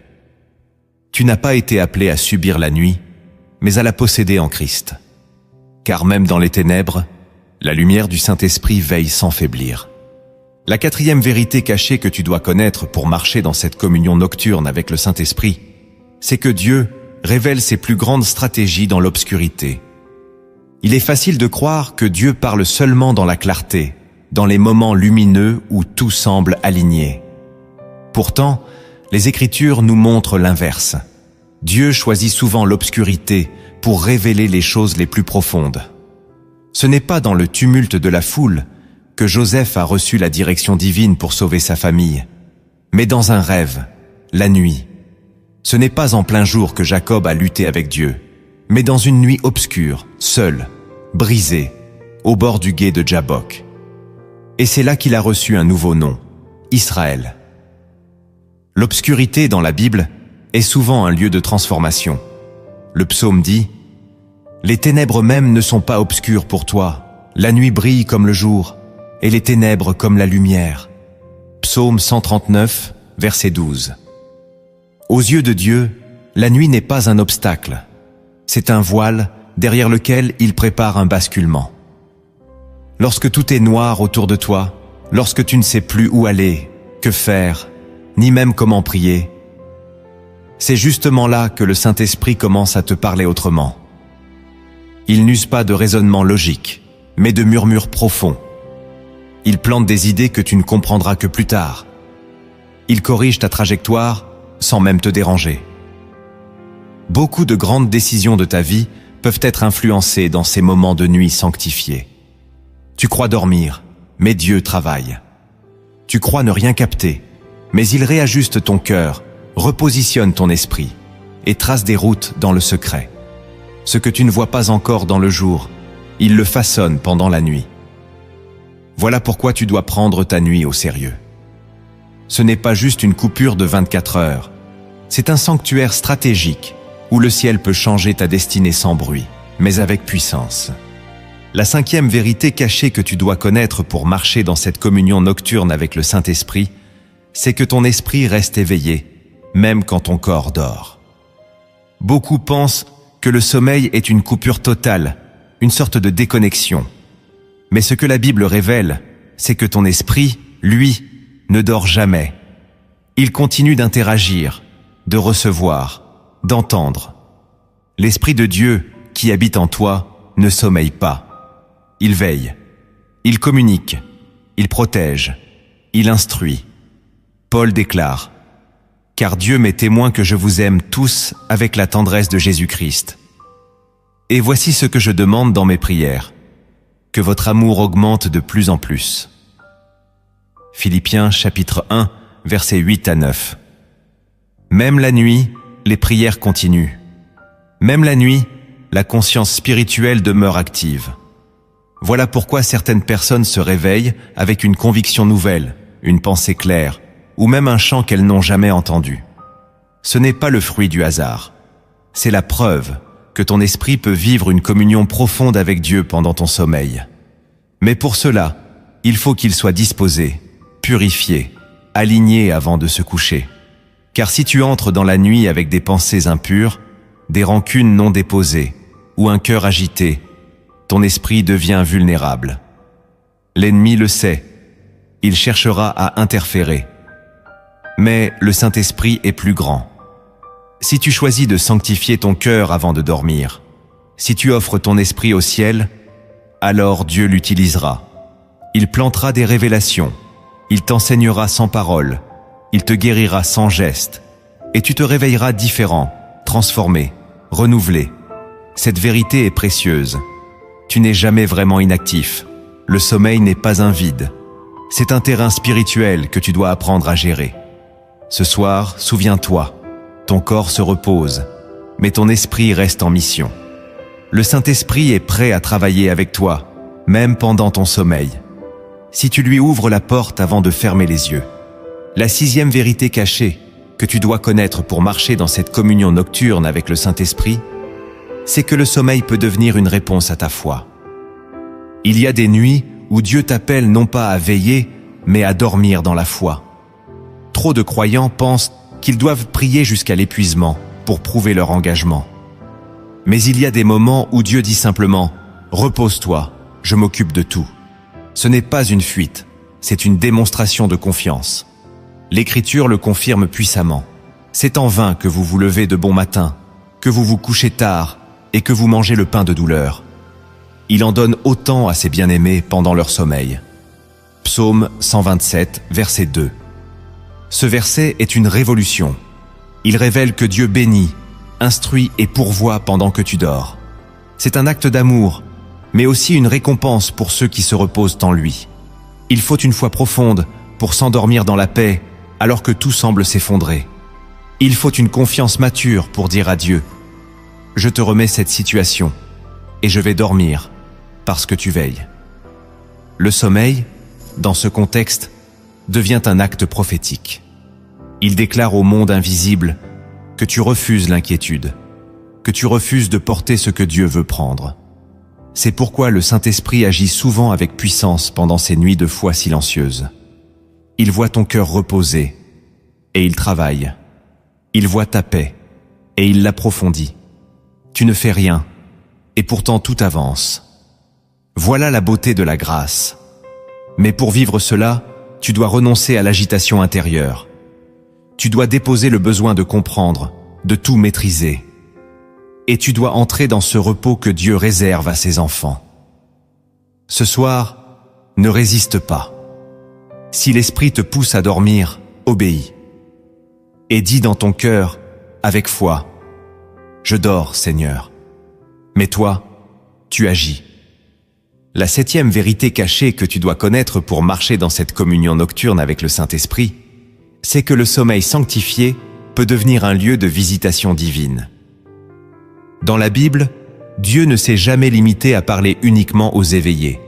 Tu n'as pas été appelé à subir la nuit, mais à la posséder en Christ. Car même dans les ténèbres, la lumière du Saint-Esprit veille sans faiblir. La quatrième vérité cachée que tu dois connaître pour marcher dans cette communion nocturne avec le Saint-Esprit, c'est que Dieu révèle ses plus grandes stratégies dans l'obscurité. Il est facile de croire que Dieu parle seulement dans la clarté, dans les moments lumineux où tout semble aligné. Pourtant, les Écritures nous montrent l'inverse. Dieu choisit souvent l'obscurité pour révéler les choses les plus profondes. Ce n'est pas dans le tumulte de la foule que Joseph a reçu la direction divine pour sauver sa famille, mais dans un rêve, la nuit. Ce n'est pas en plein jour que Jacob a lutté avec Dieu, mais dans une nuit obscure, seul, brisé, au bord du gué de Jabbok. Et c'est là qu'il a reçu un nouveau nom, Israël. L'obscurité dans la Bible est souvent un lieu de transformation. Le psaume dit « Les ténèbres même ne sont pas obscures pour toi, la nuit brille comme le jour, et les ténèbres comme la lumière. » Psaume 139, verset 12. Aux yeux de Dieu, la nuit n'est pas un obstacle. C'est un voile derrière lequel il prépare un basculement. Lorsque tout est noir autour de toi, lorsque tu ne sais plus où aller, que faire, ni même comment prier, c'est justement là que le Saint-Esprit commence à te parler autrement. Il n'use pas de raisonnement logique, mais de murmures profonds. Il plante des idées que tu ne comprendras que plus tard. Il corrige ta trajectoire sans même te déranger. Beaucoup de grandes décisions de ta vie peuvent être influencées dans ces moments de nuit sanctifiés. Tu crois dormir, mais Dieu travaille. Tu crois ne rien capter, mais il réajuste ton cœur, repositionne ton esprit et trace des routes dans le secret. Ce que tu ne vois pas encore dans le jour, il le façonne pendant la nuit. Voilà pourquoi tu dois prendre ta nuit au sérieux. Ce n'est pas juste une coupure de 24 heures, c'est un sanctuaire stratégique où le ciel peut changer ta destinée sans bruit, mais avec puissance. La cinquième vérité cachée que tu dois connaître pour marcher dans cette communion nocturne avec le Saint-Esprit, c'est que ton esprit reste éveillé, même quand ton corps dort. Beaucoup pensent que le sommeil est une coupure totale, une sorte de déconnexion. Mais ce que la Bible révèle, c'est que ton esprit, lui, ne dort jamais. Il continue d'interagir, de recevoir, d'entendre. L'Esprit de Dieu qui habite en toi ne sommeille pas. Il veille, il communique, il protège, il instruit. Paul déclare « Car Dieu m'est témoin que je vous aime tous avec la tendresse de Jésus-Christ. Et voici ce que je demande dans mes prières, que votre amour augmente de plus en plus. » Philippiens chapitre 1, versets 8 à 9. Même la nuit, les prières continuent. Même la nuit, la conscience spirituelle demeure active. Voilà pourquoi certaines personnes se réveillent avec une conviction nouvelle, une pensée claire, ou même un chant qu'elles n'ont jamais entendu. Ce n'est pas le fruit du hasard. C'est la preuve que ton esprit peut vivre une communion profonde avec Dieu pendant ton sommeil. Mais pour cela, il faut qu'il soit disposé, purifié, aligné avant de se coucher. Car si tu entres dans la nuit avec des pensées impures, des rancunes non déposées, ou un cœur agité, ton esprit devient vulnérable. L'ennemi le sait, il cherchera à interférer. Mais le Saint-Esprit est plus grand. Si tu choisis de sanctifier ton cœur avant de dormir, si tu offres ton esprit au ciel, alors Dieu l'utilisera. Il plantera des révélations, il t'enseignera sans parole, Il te guérira sans geste, et tu te réveilleras différent, transformé, renouvelé. Cette vérité est précieuse. Tu n'es jamais vraiment inactif. Le sommeil n'est pas un vide. C'est un terrain spirituel que tu dois apprendre à gérer. Ce soir, souviens-toi, ton corps se repose, mais ton esprit reste en mission. Le Saint-Esprit est prêt à travailler avec toi, même pendant ton sommeil, si tu lui ouvres la porte avant de fermer les yeux. La 6e vérité cachée que tu dois connaître pour marcher dans cette communion nocturne avec le Saint-Esprit, c'est que le sommeil peut devenir une réponse à ta foi. Il y a des nuits où Dieu t'appelle non pas à veiller, mais à dormir dans la foi. Trop de croyants pensent qu'ils doivent prier jusqu'à l'épuisement pour prouver leur engagement. Mais il y a des moments où Dieu dit simplement « Repose-toi, je m'occupe de tout ». Ce n'est pas une fuite, c'est une démonstration de confiance. L'Écriture le confirme puissamment. C'est en vain que vous vous levez de bon matin, que vous vous couchez tard et que vous mangez le pain de douleur. Il en donne autant à ses bien-aimés pendant leur sommeil. Psaume 127, verset 2. Ce verset est une révolution. Il révèle que Dieu bénit, instruit et pourvoit pendant que tu dors. C'est un acte d'amour, mais aussi une récompense pour ceux qui se reposent en lui. Il faut une foi profonde pour s'endormir dans la paix alors que tout semble s'effondrer. Il faut une confiance mature pour dire à Dieu « Je te remets cette situation et je vais dormir parce que tu veilles ». Le sommeil, dans ce contexte, devient un acte prophétique. Il déclare au monde invisible que tu refuses l'inquiétude, que tu refuses de porter ce que Dieu veut prendre. C'est pourquoi le Saint-Esprit agit souvent avec puissance pendant ces nuits de foi silencieuses. Il voit ton cœur reposer, et il travaille. Il voit ta paix, et il l'approfondit. Tu ne fais rien, et pourtant tout avance. Voilà la beauté de la grâce. Mais pour vivre cela, tu dois renoncer à l'agitation intérieure. Tu dois déposer le besoin de comprendre, de tout maîtriser. Et tu dois entrer dans ce repos que Dieu réserve à ses enfants. Ce soir, ne résiste pas. Si l'Esprit te pousse à dormir, obéis. Et dis dans ton cœur, avec foi, « Je dors, Seigneur. » Mais toi, tu agis. La 7e vérité cachée que tu dois connaître pour marcher dans cette communion nocturne avec le Saint-Esprit, c'est que le sommeil sanctifié peut devenir un lieu de visitation divine. Dans la Bible, Dieu ne s'est jamais limité à parler uniquement aux éveillés.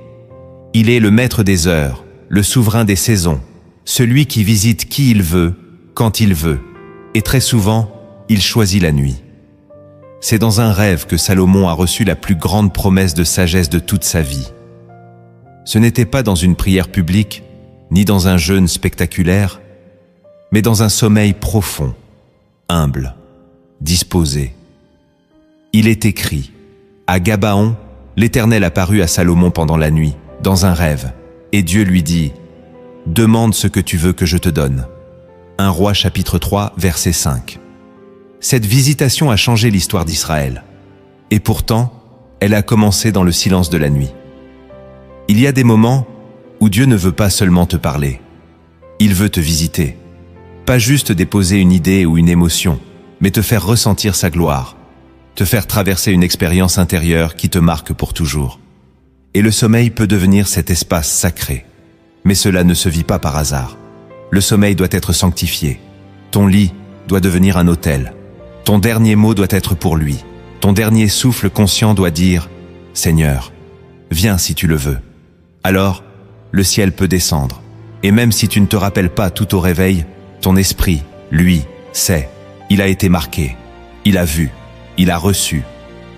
Il est le maître des heures, le souverain des saisons, celui qui visite qui il veut, quand il veut, et très souvent, il choisit la nuit. C'est dans un rêve que Salomon a reçu la plus grande promesse de sagesse de toute sa vie. Ce n'était pas dans une prière publique, ni dans un jeûne spectaculaire, mais dans un sommeil profond, humble, disposé. Il est écrit, à Gabaon, l'Éternel apparut à Salomon pendant la nuit, dans un rêve, et Dieu lui dit, « Demande ce que tu veux que je te donne. » 1 Roi chapitre 3, verset 5. Cette visitation a changé l'histoire d'Israël. Et pourtant, elle a commencé dans le silence de la nuit. Il y a des moments où Dieu ne veut pas seulement te parler. Il veut te visiter. Pas juste déposer une idée ou une émotion, mais te faire ressentir sa gloire, te faire traverser une expérience intérieure qui te marque pour toujours. Et le sommeil peut devenir cet espace sacré. Mais cela ne se vit pas par hasard. Le sommeil doit être sanctifié. Ton lit doit devenir un autel. Ton dernier mot doit être pour lui. Ton dernier souffle conscient doit dire « Seigneur, viens si tu le veux ». Alors, le ciel peut descendre. Et même si tu ne te rappelles pas tout au réveil, ton esprit, lui, sait. Il a été marqué. Il a vu. Il a reçu.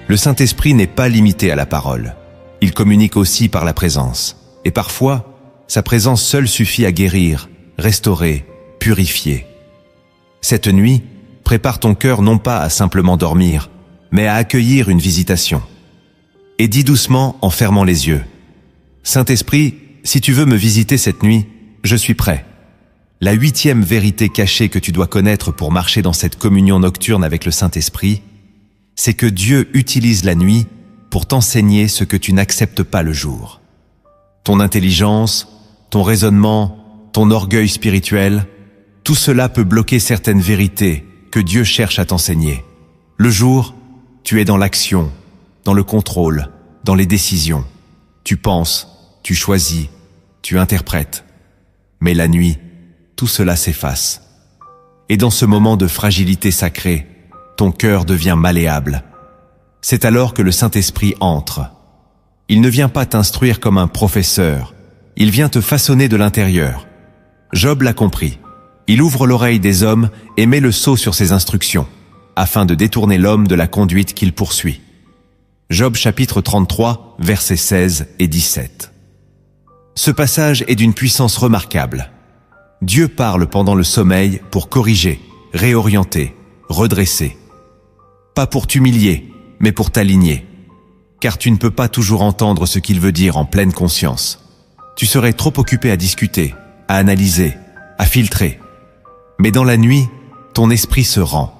Le Saint-Esprit n'est pas limité à la parole. Il communique aussi par la présence. Et parfois, sa présence seule suffit à guérir, restaurer, purifier. Cette nuit, prépare ton cœur non pas à simplement dormir, mais à accueillir une visitation. Et dis doucement en fermant les yeux. Saint-Esprit, si tu veux me visiter cette nuit, je suis prêt. La 8e vérité cachée que tu dois connaître pour marcher dans cette communion nocturne avec le Saint-Esprit, c'est que Dieu utilise la nuit pour t'enseigner ce que tu n'acceptes pas le jour. Ton intelligence, ton raisonnement, ton orgueil spirituel, Tout cela peut bloquer certaines vérités que Dieu cherche à t'enseigner. Le jour, tu es dans l'action, dans le contrôle, dans les décisions. Tu penses, tu choisis, tu interprètes. Mais la nuit, tout cela s'efface. Et dans ce moment de fragilité sacrée, ton cœur devient malléable. C'est alors que le Saint-Esprit entre. Il ne vient pas t'instruire comme un professeur, il vient te façonner de l'intérieur. Job l'a compris. Il ouvre l'oreille des hommes et met le sceau sur ses instructions, afin de détourner l'homme de la conduite qu'il poursuit. Job chapitre 33, versets 16 et 17. Ce passage est d'une puissance remarquable. Dieu parle pendant le sommeil pour corriger, réorienter, redresser. Pas pour t'humilier, mais pour t'aligner. Car tu ne peux pas toujours entendre ce qu'il veut dire en pleine conscience. Tu serais trop occupé à discuter, à analyser, à filtrer. Mais dans la nuit, ton esprit se rend.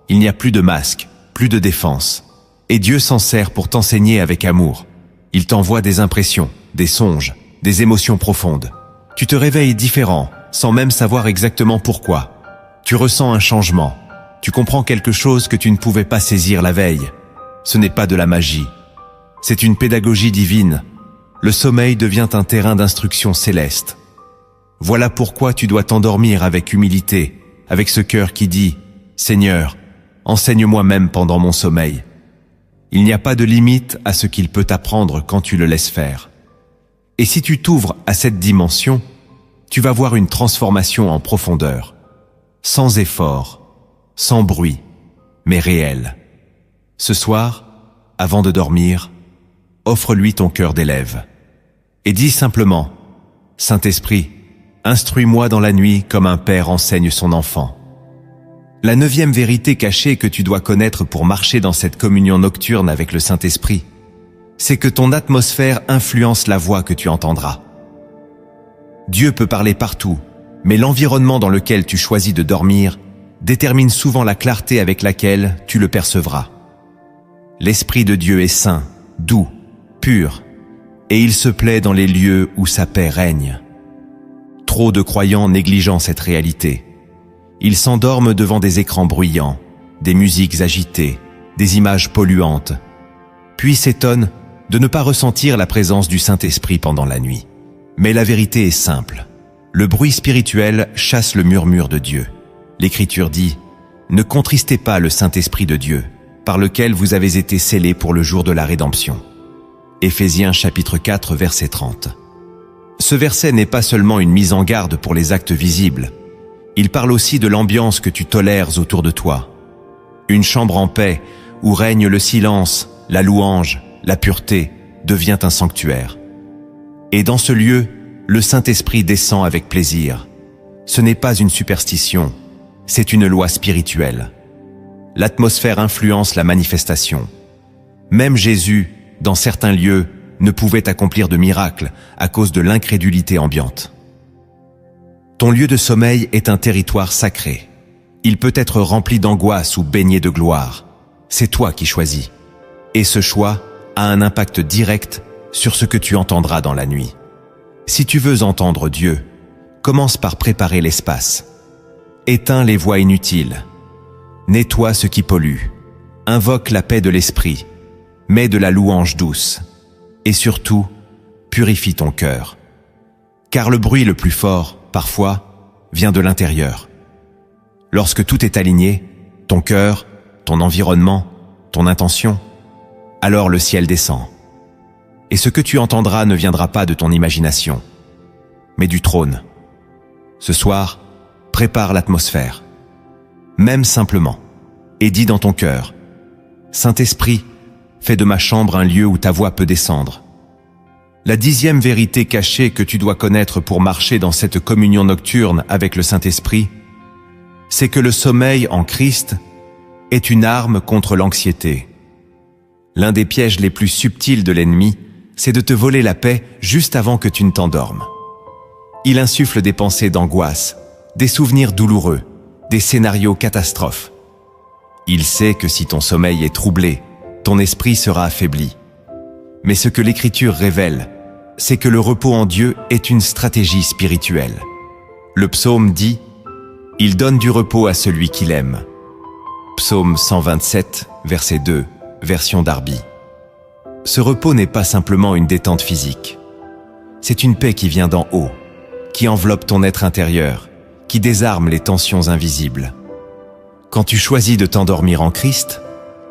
Il n'y a plus de masque, plus de défense. Et Dieu s'en sert pour t'enseigner avec amour. Il t'envoie des impressions, des songes, des émotions profondes. Tu te réveilles différent, sans même savoir exactement pourquoi. Tu ressens un changement. Tu comprends quelque chose que tu ne pouvais pas saisir la veille. Ce n'est pas de la magie. C'est une pédagogie divine. Le sommeil devient un terrain d'instruction céleste. Voilà pourquoi tu dois t'endormir avec humilité, avec ce cœur qui dit « Seigneur, enseigne-moi même pendant mon sommeil ». Il n'y a pas de limite à ce qu'il peut t'apprendre quand tu le laisses faire. Et si tu t'ouvres à cette dimension, tu vas voir une transformation en profondeur, sans effort, sans bruit, mais réelle. Ce soir, avant de dormir, offre-lui ton cœur d'élève. Et dis simplement, « Saint-Esprit, instruis-moi dans la nuit comme un père enseigne son enfant. » La 9e vérité cachée que tu dois connaître pour marcher dans cette communion nocturne avec le Saint-Esprit, c'est que ton atmosphère influence la voix que tu entendras. Dieu peut parler partout, mais l'environnement dans lequel tu choisis de dormir détermine souvent la clarté avec laquelle tu le percevras. L'Esprit de Dieu est saint, doux, pur, et il se plaît dans les lieux où sa paix règne. Trop de croyants négligent cette réalité. Ils s'endorment devant des écrans bruyants, des musiques agitées, des images polluantes, puis s'étonnent de ne pas ressentir la présence du Saint-Esprit pendant la nuit. Mais la vérité est simple. Le bruit spirituel chasse le murmure de Dieu. L'Écriture dit « Ne contristez pas le Saint-Esprit de Dieu, par lequel vous avez été scellés pour le jour de la rédemption. » Éphésiens chapitre 4, verset 30. Ce verset n'est pas seulement une mise en garde pour les actes visibles. Il parle aussi de l'ambiance que tu tolères autour de toi. Une chambre en paix, où règne le silence, la louange, la pureté, devient un sanctuaire. Et dans ce lieu, le Saint-Esprit descend avec plaisir. Ce n'est pas une superstition, c'est une loi spirituelle. L'atmosphère influence la manifestation. Même Jésus, dans certains lieux, ne pouvait accomplir de miracles à cause de l'incrédulité ambiante. Ton lieu de sommeil est un territoire sacré. Il peut être rempli d'angoisse ou baigné de gloire. C'est toi qui choisis. Et ce choix a un impact direct sur ce que tu entendras dans la nuit. Si tu veux entendre Dieu, commence par préparer l'espace. Éteins les voix inutiles. Nettoie ce qui pollue. Invoque la paix de l'esprit. Mets de la louange douce. Et surtout, purifie ton cœur. Car le bruit le plus fort, parfois, vient de l'intérieur. Lorsque tout est aligné, ton cœur, ton environnement, ton intention, alors le ciel descend. Et ce que tu entendras ne viendra pas de ton imagination, mais du trône. Ce soir, prépare l'atmosphère, même simplement, et dis dans ton cœur, « Saint-Esprit, fais de ma chambre un lieu où ta voix peut descendre. » La 10e vérité cachée que tu dois connaître pour marcher dans cette communion nocturne avec le Saint-Esprit, c'est que le sommeil en Christ est une arme contre l'anxiété. L'un des pièges les plus subtils de l'ennemi, c'est de te voler la paix juste avant que tu ne t'endormes. Il insuffle des pensées d'angoisse, des souvenirs douloureux, des scénarios catastrophes. Il sait que si ton sommeil est troublé, ton esprit sera affaibli. Mais ce que l'Écriture révèle, c'est que le repos en Dieu est une stratégie spirituelle. Le psaume dit « Il donne du repos à celui qu'il aime. Psaume 127, verset 2, version Darby. Ce repos n'est pas simplement une détente physique. C'est une paix qui vient d'en haut, qui enveloppe ton être intérieur, qui désarme les tensions invisibles. Quand tu choisis de t'endormir en Christ,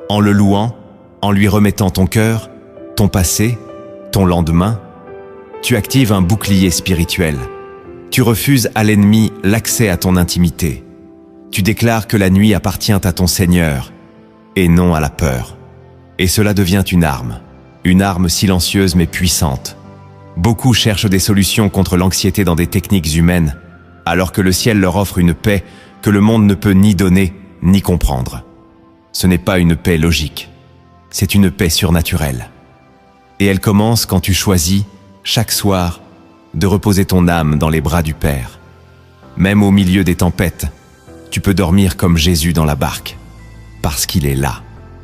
en le louant, en lui remettant ton cœur, ton passé, ton lendemain, tu actives un bouclier spirituel. Tu refuses à l'ennemi l'accès à ton intimité. Tu déclares que la nuit appartient à ton Seigneur et non à la peur. Et cela devient une arme silencieuse mais puissante. Beaucoup cherchent des solutions contre l'anxiété dans des techniques humaines, alors que le ciel leur offre une paix que le monde ne peut ni donner ni comprendre. Ce n'est pas une paix logique, c'est une paix surnaturelle. Et elle commence quand tu choisis, chaque soir, de reposer ton âme dans les bras du Père. Même au milieu des tempêtes, tu peux dormir comme Jésus dans la barque, parce qu'il est là,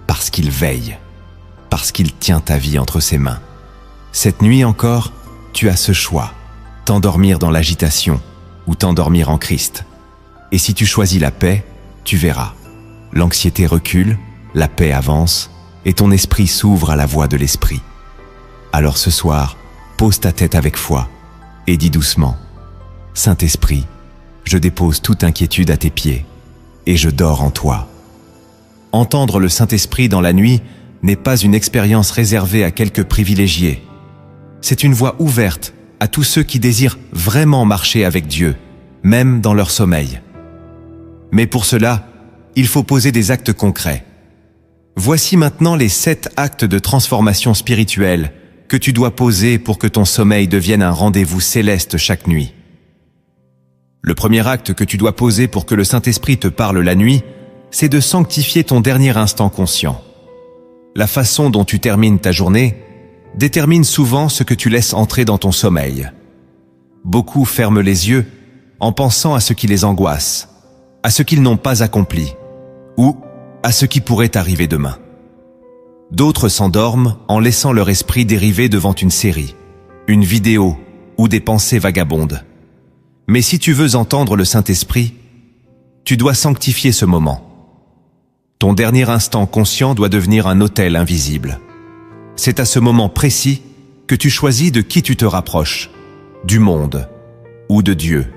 parce qu'il veille, parce qu'il tient ta vie entre ses mains. Cette nuit encore, tu as ce choix, t'endormir dans l'agitation ou t'endormir en Christ. Et si tu choisis la paix, tu verras. L'anxiété recule, la paix avance, et ton esprit s'ouvre à la voix de l'Esprit. Alors ce soir, pose ta tête avec foi et dis doucement: Saint-Esprit, je dépose toute inquiétude à tes pieds et je dors en toi. Entendre le Saint-Esprit dans la nuit n'est pas une expérience réservée à quelques privilégiés. C'est une voie ouverte à tous ceux qui désirent vraiment marcher avec Dieu, même dans leur sommeil. Mais pour cela, il faut poser des actes concrets. Voici maintenant les 7 actes de transformation spirituelle que tu dois poser pour que ton sommeil devienne un rendez-vous céleste chaque nuit. Le premier acte que tu dois poser pour que le Saint-Esprit te parle la nuit, c'est de sanctifier ton dernier instant conscient. La façon dont tu termines ta journée détermine souvent ce que tu laisses entrer dans ton sommeil. Beaucoup ferment les yeux en pensant à ce qui les angoisse, à ce qu'ils n'ont pas accompli, ou à ce qui pourrait arriver demain. D'autres s'endorment en laissant leur esprit dériver devant une série, une vidéo ou des pensées vagabondes. Mais si tu veux entendre le Saint-Esprit, tu dois sanctifier ce moment. Ton dernier instant conscient doit devenir un autel invisible. C'est à ce moment précis que tu choisis de qui tu te rapproches, du monde ou de Dieu.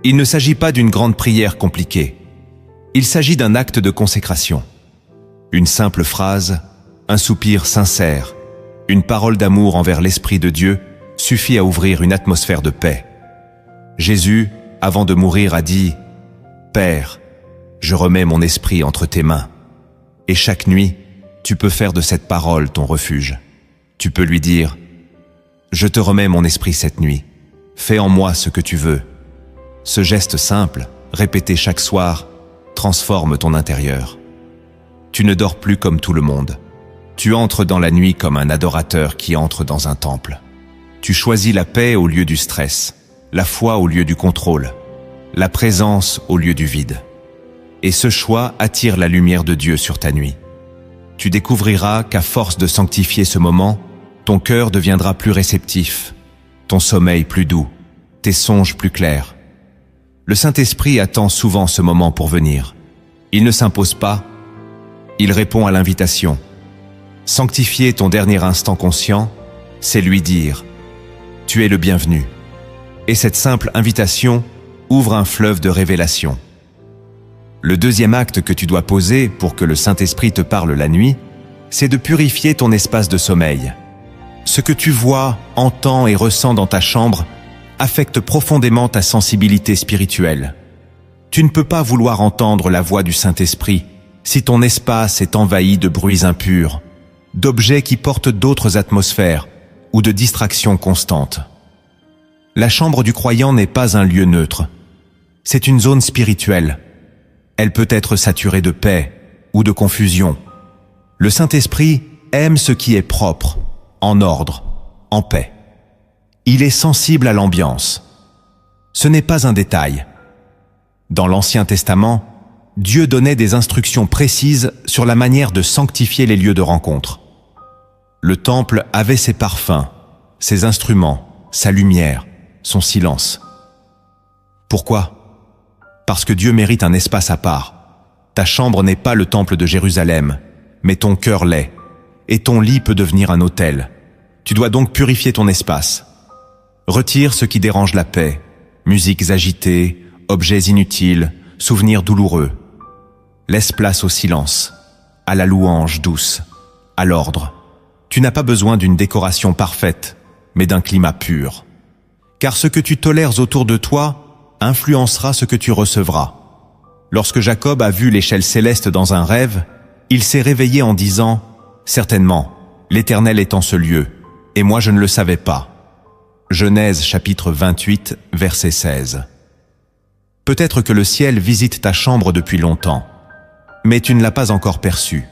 Il ne s'agit pas d'une grande prière compliquée. Il s'agit d'un acte de consécration. Une simple phrase, un soupir sincère, une parole d'amour envers l'Esprit de Dieu suffit à ouvrir une atmosphère de paix. Jésus, avant de mourir, a dit « Père, je remets mon esprit entre tes mains. » Et chaque nuit, tu peux faire de cette parole ton refuge. Tu peux lui dire « Je te remets mon esprit cette nuit. Fais en moi ce que tu veux. » Ce geste simple, répété chaque soir, transforme ton intérieur. Tu ne dors plus comme tout le monde. Tu entres dans la nuit comme un adorateur qui entre dans un temple. Tu choisis la paix au lieu du stress, la foi au lieu du contrôle, la présence au lieu du vide. Et ce choix attire la lumière de Dieu sur ta nuit. Tu découvriras qu'à force de sanctifier ce moment, ton cœur deviendra plus réceptif, ton sommeil plus doux, tes songes plus clairs. Le Saint-Esprit attend souvent ce moment pour venir. Il ne s'impose pas, il répond à l'invitation. Sanctifier ton dernier instant conscient, c'est lui dire « Tu es le bienvenu ». Et cette simple invitation ouvre un fleuve de révélation. Le deuxième acte que tu dois poser pour que le Saint-Esprit te parle la nuit, c'est de purifier ton espace de sommeil. Ce que tu vois, entends et ressens dans ta chambre affecte profondément ta sensibilité spirituelle. Tu ne peux pas vouloir entendre la voix du Saint-Esprit si ton espace est envahi de bruits impurs, d'objets qui portent d'autres atmosphères ou de distractions constantes. La chambre du croyant n'est pas un lieu neutre. C'est une zone spirituelle. Elle peut être saturée de paix ou de confusion. Le Saint-Esprit aime ce qui est propre, en ordre, en paix. Il est sensible à l'ambiance. Ce n'est pas un détail. Dans l'Ancien Testament, Dieu donnait des instructions précises sur la manière de sanctifier les lieux de rencontre. Le temple avait ses parfums, ses instruments, sa lumière, son silence. Pourquoi ? parce que Dieu mérite un espace à part. Ta chambre n'est pas le temple de Jérusalem, mais ton cœur l'est, et ton lit peut devenir un autel. Tu dois donc purifier ton espace. Retire ce qui dérange la paix, musiques agitées, objets inutiles, souvenirs douloureux. Laisse place au silence, à la louange douce, à l'ordre. Tu n'as pas besoin d'une décoration parfaite, mais d'un climat pur. Car ce que tu tolères autour de toi influencera ce que tu recevras. Lorsque Jacob a vu l'échelle céleste dans un rêve, il s'est réveillé en disant « Certainement, l'Éternel est en ce lieu, et moi je ne le savais pas. » Genèse chapitre 28, verset 16. Peut-être que le ciel visite ta chambre depuis longtemps, mais tu ne l'as pas encore perçu.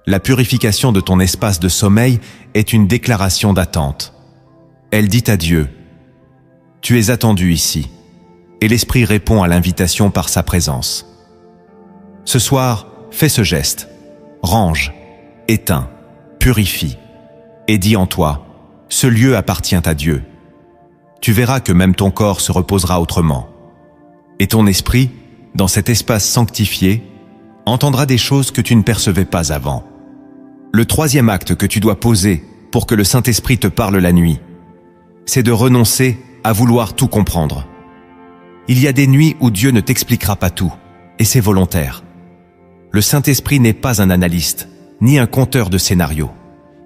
La purification de ton espace de sommeil est une déclaration d'attente. Elle dit à Dieu « Tu es attendu ici », et l'Esprit répond à l'invitation par sa présence. Ce soir, fais ce geste, range, éteins, purifie, et dis en toi « Ce lieu appartient à Dieu ». Tu verras que même ton corps se reposera autrement. Et ton esprit, dans cet espace sanctifié, entendra des choses que tu ne percevais pas avant. Le troisième acte que tu dois poser pour que le Saint-Esprit te parle la nuit, c'est de renoncer à vouloir tout comprendre. Il y a des nuits où Dieu ne t'expliquera pas tout, et c'est volontaire. Le Saint-Esprit n'est pas un analyste, ni un conteur de scénarios.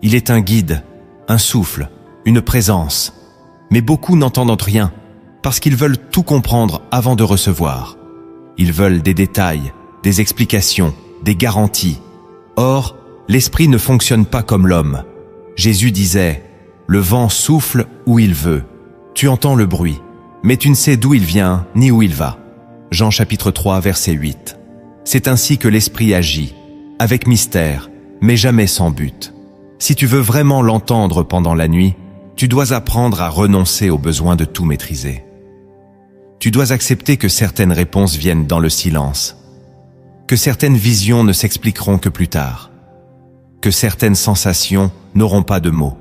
Il est un guide, un souffle, une présence. Mais beaucoup n'entendent rien, parce qu'ils veulent tout comprendre avant de recevoir. Ils veulent des détails, des explications, des garanties. Or, l'Esprit ne fonctionne pas comme l'homme. Jésus disait « Le vent souffle où il veut. Tu entends le bruit, mais tu ne sais d'où il vient ni où il va. » Jean chapitre 3, verset 8. C'est ainsi que l'Esprit agit, avec mystère, mais jamais sans but. Si tu veux vraiment l'entendre pendant la nuit, tu dois apprendre à renoncer au besoin de tout maîtriser. Tu dois accepter que certaines réponses viennent dans le silence, que certaines visions ne s'expliqueront que plus tard, que certaines sensations n'auront pas de mots.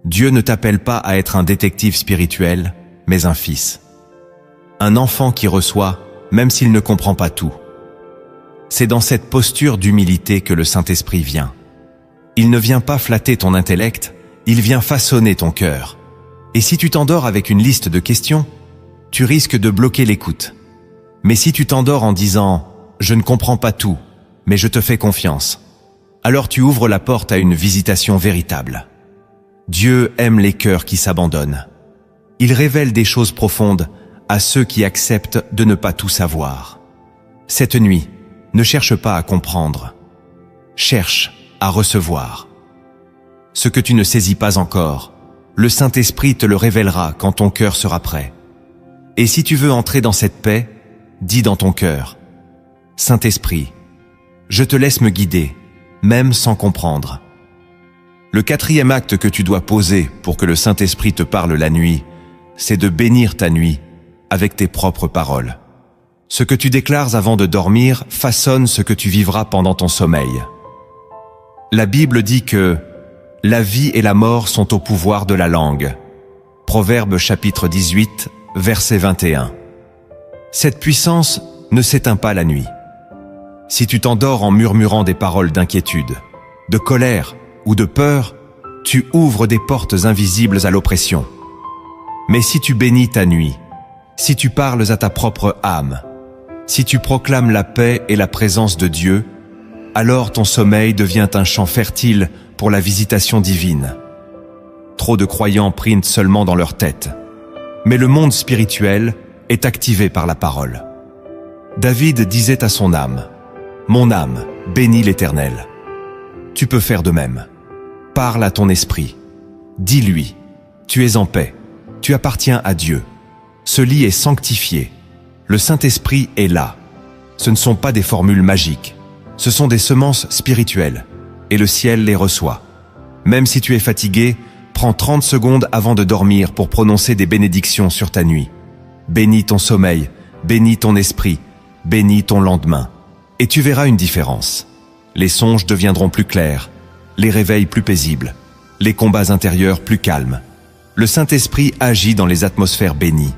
Dieu ne t'appelle pas à être un détective spirituel, mais un fils. Un enfant qui reçoit, même s'il ne comprend pas tout. C'est dans cette posture d'humilité que le Saint-Esprit vient. Il ne vient pas flatter ton intellect, il vient façonner ton cœur. Et si tu t'endors avec une liste de questions, tu risques de bloquer l'écoute. Mais si tu t'endors en disant « Je ne comprends pas tout, mais je te fais confiance », alors tu ouvres la porte à une visitation véritable. Dieu aime les cœurs qui s'abandonnent. Il révèle des choses profondes à ceux qui acceptent de ne pas tout savoir. Cette nuit, ne cherche pas à comprendre. Cherche à recevoir. Ce que tu ne saisis pas encore, le Saint-Esprit te le révélera quand ton cœur sera prêt. Et si tu veux entrer dans cette paix, dis dans ton cœur « Saint-Esprit, je te laisse me guider, même sans comprendre. » Le quatrième acte que tu dois poser pour que le Saint-Esprit te parle la nuit, c'est de bénir ta nuit avec tes propres paroles. Ce que tu déclares avant de dormir façonne ce que tu vivras pendant ton sommeil. La Bible dit que « La vie et la mort sont au pouvoir de la langue ». Proverbe chapitre 18, verset 21. Cette puissance ne s'éteint pas la nuit. Si tu t'endors en murmurant des paroles d'inquiétude, de colère ou de peur, tu ouvres des portes invisibles à l'oppression. Mais si tu bénis ta nuit, si tu parles à ta propre âme, si tu proclames la paix et la présence de Dieu, alors ton sommeil devient un champ fertile pour la visitation divine. Trop de croyants prient seulement dans leur tête, mais le monde spirituel est activé par la parole. David disait à son âme, « Mon âme, bénis l'Éternel. » Tu peux faire de même. Parle à ton esprit. Dis-lui, « Tu es en paix, tu appartiens à Dieu. » Ce lit est sanctifié. Le Saint-Esprit est là. Ce ne sont pas des formules magiques. Ce sont des semences spirituelles. Et le ciel les reçoit. Même si tu es fatigué, prends 30 secondes avant de dormir pour prononcer des bénédictions sur ta nuit. Bénis ton sommeil, bénis ton esprit, bénis ton lendemain. Et tu verras une différence. Les songes deviendront plus clairs, les réveils plus paisibles, les combats intérieurs plus calmes. Le Saint-Esprit agit dans les atmosphères bénies.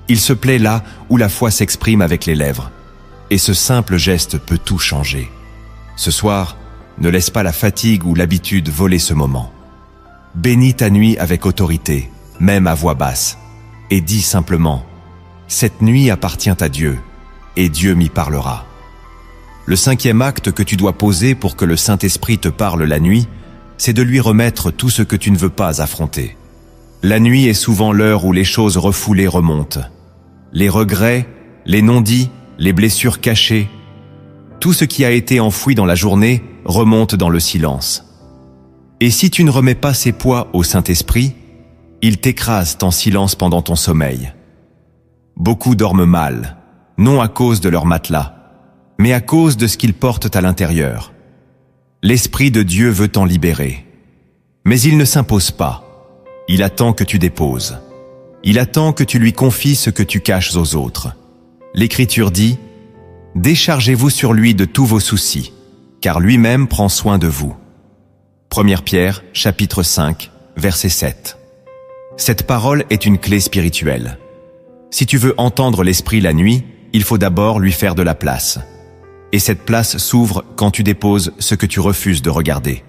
Il se plaît là où la foi s'exprime avec les lèvres. Et ce simple geste peut tout changer. Ce soir, ne laisse pas la fatigue ou l'habitude voler ce moment. Bénis ta nuit avec autorité, même à voix basse, et dis simplement « Cette nuit appartient à Dieu, et Dieu m'y parlera ». Le cinquième acte que tu dois poser pour que le Saint-Esprit te parle la nuit, c'est de lui remettre tout ce que tu ne veux pas affronter. La nuit est souvent l'heure où les choses refoulées remontent. Les regrets, les non-dits, les blessures cachées, tout ce qui a été enfoui dans la journée remonte dans le silence. Et si tu ne remets pas ces poids au Saint-Esprit, il t'écrase en silence pendant ton sommeil. Beaucoup dorment mal, non à cause de leur matelas, mais à cause de ce qu'ils portent à l'intérieur. L'Esprit de Dieu veut t'en libérer. Mais il ne s'impose pas. Il attend que tu déposes. Il attend que tu lui confies ce que tu caches aux autres. L'Écriture dit « Déchargez-vous sur lui de tous vos soucis, car lui-même prend soin de vous. » 1 Pierre, chapitre 5, verset 7. Cette parole est une clé spirituelle. Si tu veux entendre l'Esprit la nuit, il faut d'abord lui faire de la place. Et cette place s'ouvre quand tu déposes ce que tu refuses de regarder.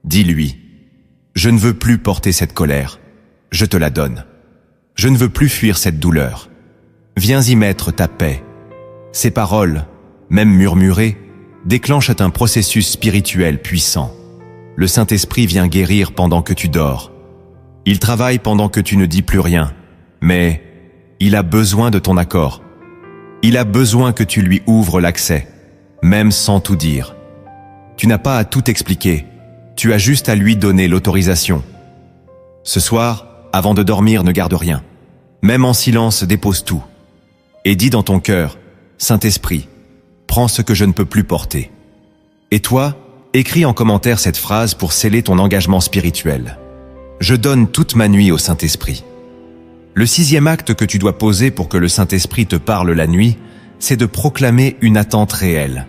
Dis-lui « Je ne veux plus porter cette colère. Je te la donne. Je ne veux plus fuir cette douleur. Viens y mettre ta paix. » Ces paroles, même murmurées, déclenchent un processus spirituel puissant. Le Saint-Esprit vient guérir pendant que tu dors. Il travaille pendant que tu ne dis plus rien, mais il a besoin de ton accord. Il a besoin que tu lui ouvres l'accès, même sans tout dire. Tu n'as pas à tout expliquer, tu as juste à lui donner l'autorisation. Ce soir, avant de dormir, ne garde rien. Même en silence, dépose tout. Et dis dans ton cœur, « Saint-Esprit, prends ce que je ne peux plus porter. » Et toi, écris en commentaire cette phrase pour sceller ton engagement spirituel. Je donne toute ma nuit au Saint-Esprit. Le sixième acte que tu dois poser pour que le Saint-Esprit te parle la nuit, c'est de proclamer une attente réelle.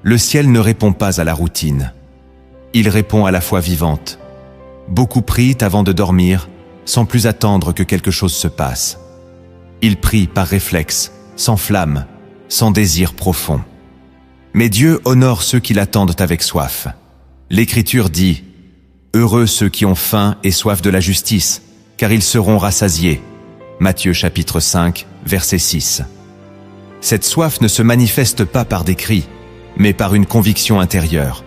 Le ciel ne répond pas à la routine. Il répond à la foi vivante. Beaucoup prient avant de dormir, sans plus attendre que quelque chose se passe. Ils prient par réflexe, sans flamme, sans désir profond. Mais Dieu honore ceux qui l'attendent avec soif. L'Écriture dit « Heureux ceux qui ont faim et soif de la justice, car ils seront rassasiés. » Matthieu chapitre 5, verset 6. Cette soif ne se manifeste pas par des cris, mais par une conviction intérieure.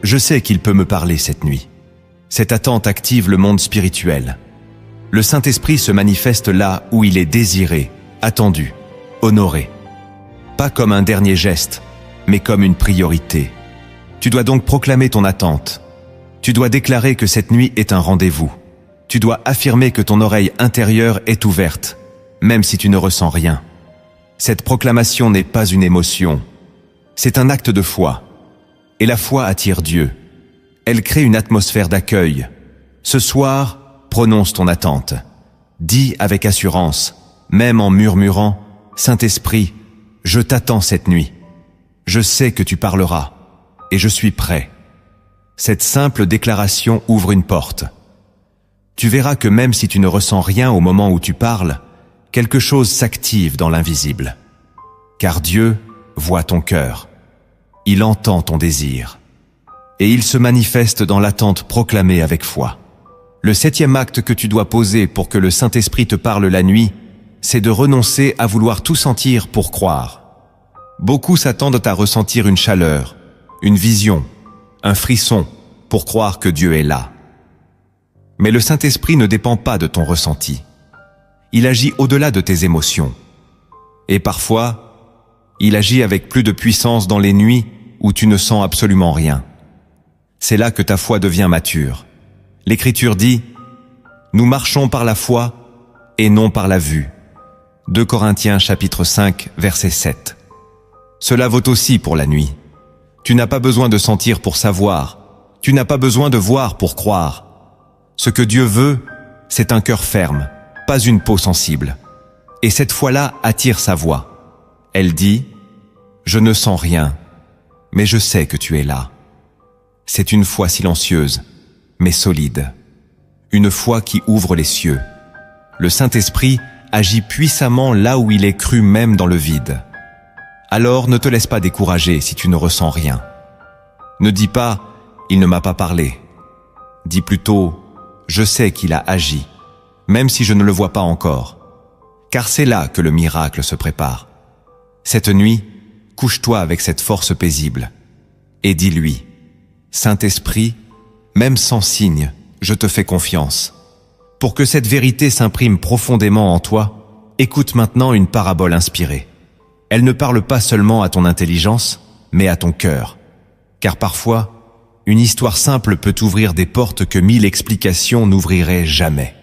Je sais qu'il peut me parler cette nuit. Cette attente active le monde spirituel. Le Saint-Esprit se manifeste là où il est désiré, attendu, honoré. Pas comme un dernier geste, mais comme une priorité. Tu dois donc proclamer ton attente. Tu dois déclarer que cette nuit est un rendez-vous. Tu dois affirmer que ton oreille intérieure est ouverte, même si tu ne ressens rien. Cette proclamation n'est pas une émotion. C'est un acte de foi. Et la foi attire Dieu. Elle crée une atmosphère d'accueil. Ce soir, prononce ton attente. Dis avec assurance, même en murmurant, « Saint-Esprit, je t'attends cette nuit. Je sais que tu parleras, et je suis prêt. » Cette simple déclaration ouvre une porte. Tu verras que même si tu ne ressens rien au moment où tu parles, quelque chose s'active dans l'invisible. Car Dieu voit ton cœur. Il entend ton désir. Et il se manifeste dans l'attente proclamée avec foi. Le septième acte que tu dois poser pour que le Saint-Esprit te parle la nuit, c'est de renoncer à vouloir tout sentir pour croire. Beaucoup s'attendent à ressentir une chaleur, une vision, un frisson pour croire que Dieu est là. Mais le Saint-Esprit ne dépend pas de ton ressenti. Il agit au-delà de tes émotions. Et parfois, il agit avec plus de puissance dans les nuits où tu ne sens absolument rien. C'est là que ta foi devient mature. L'Écriture dit « Nous marchons par la foi et non par la vue. » 2 Corinthiens chapitre 5, verset 7. Cela vaut aussi pour la nuit. Tu n'as pas besoin de sentir pour savoir. Tu n'as pas besoin de voir pour croire. Ce que Dieu veut, c'est un cœur ferme, pas une peau sensible. Et cette foi-là attire sa voix. Elle dit « Je ne sens rien, mais je sais que tu es là. » C'est une foi silencieuse, mais solide. Une foi qui ouvre les cieux. Le Saint-Esprit agit puissamment là où il est cru même dans le vide. Alors ne te laisse pas décourager si tu ne ressens rien. Ne dis pas « il ne m'a pas parlé ». Dis plutôt « je sais qu'il a agi », même si je ne le vois pas encore. Car c'est là que le miracle se prépare. Cette nuit, couche-toi avec cette force paisible et dis-lui « Saint-Esprit, même sans signe, je te fais confiance. Pour que cette vérité s'imprime profondément en toi, écoute maintenant une parabole inspirée. Elle ne parle pas seulement à ton intelligence, mais à ton cœur. Car parfois, une histoire simple peut ouvrir des portes que 1000 explications n'ouvriraient jamais.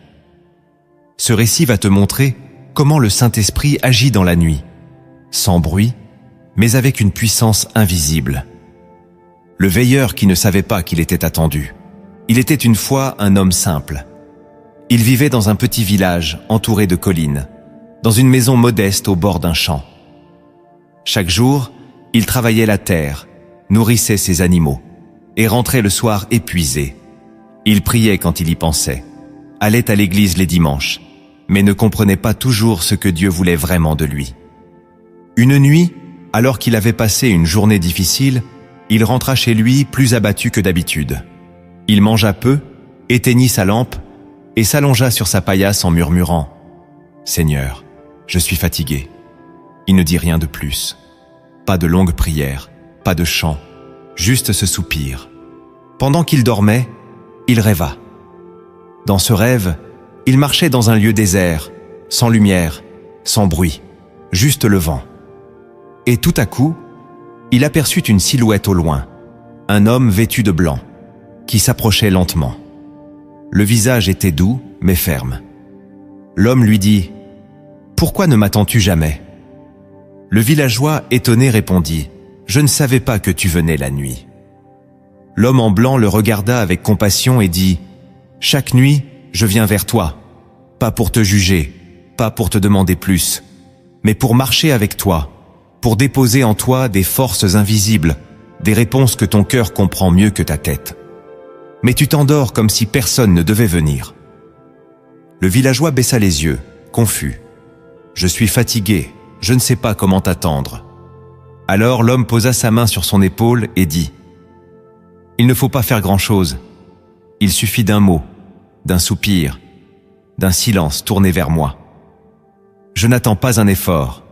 Ce récit va te montrer comment le Saint-Esprit agit dans la nuit, sans bruit, mais avec une puissance invisible. Le veilleur qui ne savait pas qu'il était attendu. Il était une fois un homme simple. Il vivait dans un petit village entouré de collines, dans une maison modeste au bord d'un champ. Chaque jour, il travaillait la terre, nourrissait ses animaux, et rentrait le soir épuisé. Il priait quand il y pensait, allait à l'église les dimanches, mais ne comprenait pas toujours ce que Dieu voulait vraiment de lui. Une nuit, alors qu'il avait passé une journée difficile, il rentra chez lui plus abattu que d'habitude. Il mangea peu, éteignit sa lampe et s'allongea sur sa paillasse en murmurant « Seigneur, je suis fatigué ». Il ne dit rien de plus. Pas de longues prières, pas de chants, juste ce soupir. Pendant qu'il dormait, il rêva. Dans ce rêve, il marchait dans un lieu désert, sans lumière, sans bruit, juste le vent. Et tout à coup, il aperçut une silhouette au loin, un homme vêtu de blanc, qui s'approchait lentement. Le visage était doux, mais ferme. L'homme lui dit « Pourquoi ne m'attends-tu jamais ?» Le villageois, étonné, répondit « Je ne savais pas que tu venais la nuit. » L'homme en blanc le regarda avec compassion et dit « Chaque nuit, je viens vers toi, pas pour te juger, pas pour te demander plus, mais pour marcher avec toi, pour déposer en toi des forces invisibles, des réponses que ton cœur comprend mieux que ta tête. Mais tu t'endors comme si personne ne devait venir. » Le villageois baissa les yeux, confus. « Je suis fatigué. Je ne sais pas comment t'attendre. » Alors l'homme posa sa main sur son épaule et dit « Il ne faut pas faire grand-chose. Il suffit d'un mot, d'un soupir, d'un silence tourné vers moi. Je n'attends pas un effort,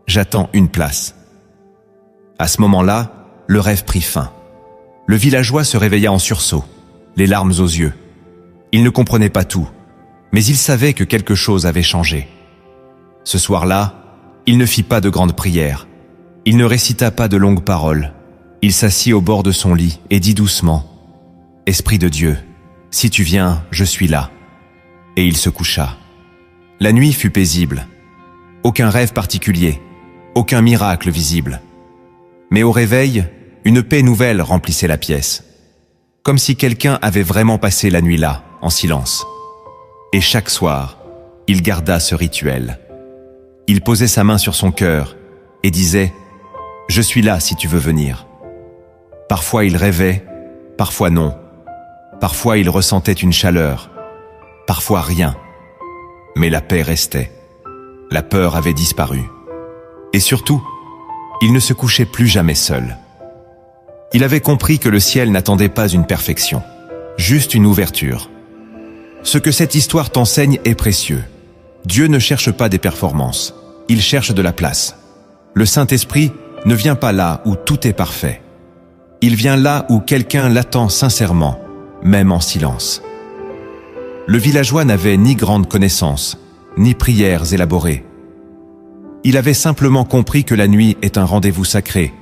j'attends une place. » À ce moment-là, le rêve prit fin. Le villageois se réveilla en sursaut, les larmes aux yeux. Il ne comprenait pas tout, mais il savait que quelque chose avait changé. Ce soir-là, il ne fit pas de grandes prières. Il ne récita pas de longues paroles. Il s'assit au bord de son lit et dit doucement « Esprit de Dieu, si tu viens, je suis là. » Et il se coucha. La nuit fut paisible. Aucun rêve particulier, aucun miracle visible. Mais au réveil, une paix nouvelle remplissait la pièce. Comme si quelqu'un avait vraiment passé la nuit là, en silence. Et chaque soir, il garda ce rituel. Il posait sa main sur son cœur et disait « Je suis là si tu veux venir ». Parfois il rêvait, parfois non. Parfois il ressentait une chaleur, parfois rien. Mais la paix restait. La peur avait disparu. Et surtout, il ne se couchait plus jamais seul. Il avait compris que le ciel n'attendait pas une perfection, juste une ouverture. Ce que cette histoire t'enseigne est précieux. Dieu ne cherche pas des performances, il cherche de la place. Le Saint-Esprit ne vient pas là où tout est parfait. Il vient là où quelqu'un l'attend sincèrement, même en silence. Le villageois n'avait ni grande connaissance, ni prières élaborées. Il avait simplement compris que la nuit est un rendez-vous sacré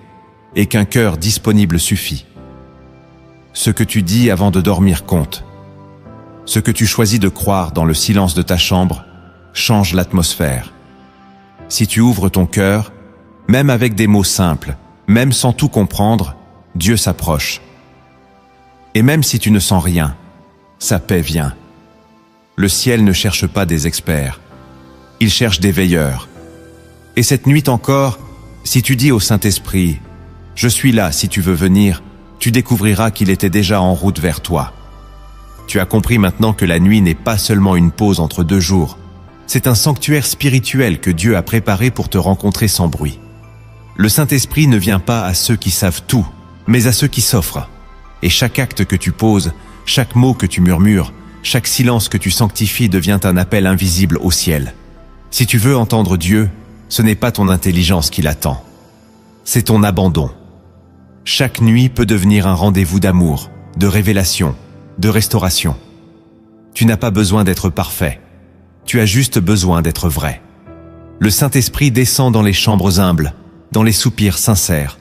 et qu'un cœur disponible suffit. Ce que tu dis avant de dormir compte. Ce que tu choisis de croire dans le silence de ta chambre change l'atmosphère. Si tu ouvres ton cœur, même avec des mots simples, même sans tout comprendre, Dieu s'approche. Et même si tu ne sens rien, sa paix vient. Le ciel ne cherche pas des experts, il cherche des veilleurs. Et cette nuit encore, si tu dis au Saint-Esprit « Je suis là si tu veux venir », tu découvriras qu'il était déjà en route vers toi. Tu as compris maintenant que la nuit n'est pas seulement une pause entre deux jours, C'est un sanctuaire spirituel que Dieu a préparé pour te rencontrer sans bruit. Le Saint-Esprit ne vient pas à ceux qui savent tout, mais à ceux qui s'offrent. Et chaque acte que tu poses, chaque mot que tu murmures, chaque silence que tu sanctifies devient un appel invisible au ciel. Si tu veux entendre Dieu, ce n'est pas ton intelligence qui l'attend. C'est ton abandon. Chaque nuit peut devenir un rendez-vous d'amour, de révélation, de restauration. Tu n'as pas besoin d'être parfait. Tu as juste besoin d'être vrai. Le Saint-Esprit descend dans les chambres humbles, dans les soupirs sincères,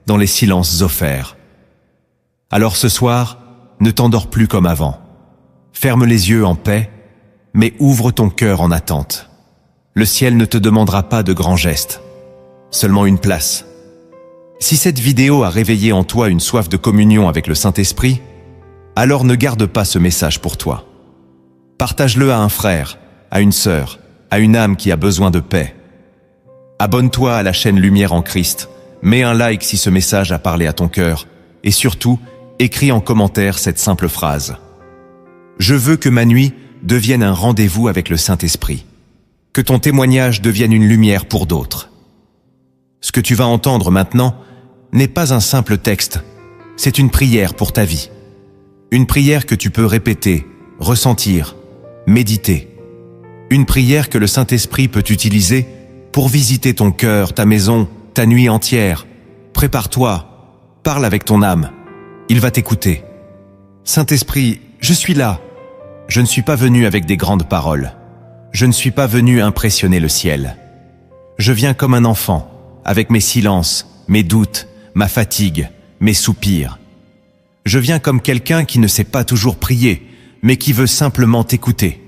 dans les silences offerts. Alors ce soir, ne t'endors plus comme avant. Ferme les yeux en paix, mais ouvre ton cœur en attente. Le ciel ne te demandera pas de grands gestes, seulement une place. Si cette vidéo a réveillé en toi une soif de communion avec le Saint-Esprit, alors ne garde pas ce message pour toi. Partage-le à un frère, à une sœur, à une âme qui a besoin de paix. Abonne-toi à la chaîne Lumière en Christ, mets un like si ce message a parlé à ton cœur, et surtout, écris en commentaire cette simple phrase. Je veux que ma nuit devienne un rendez-vous avec le Saint-Esprit. Que ton témoignage devienne une lumière pour d'autres. Ce que tu vas entendre maintenant n'est pas un simple texte, c'est une prière pour ta vie. Une prière que tu peux répéter, ressentir, méditer. Une prière que le Saint-Esprit peut utiliser pour visiter ton cœur, ta maison, ta nuit entière. Prépare-toi, parle avec ton âme. Il va t'écouter. Saint-Esprit, je suis là. Je ne suis pas venu avec des grandes paroles. Je ne suis pas venu impressionner le ciel. Je viens comme un enfant, avec mes silences, mes doutes, ma fatigue, mes soupirs. Je viens comme quelqu'un qui ne sait pas toujours prier, mais qui veut simplement t'écouter.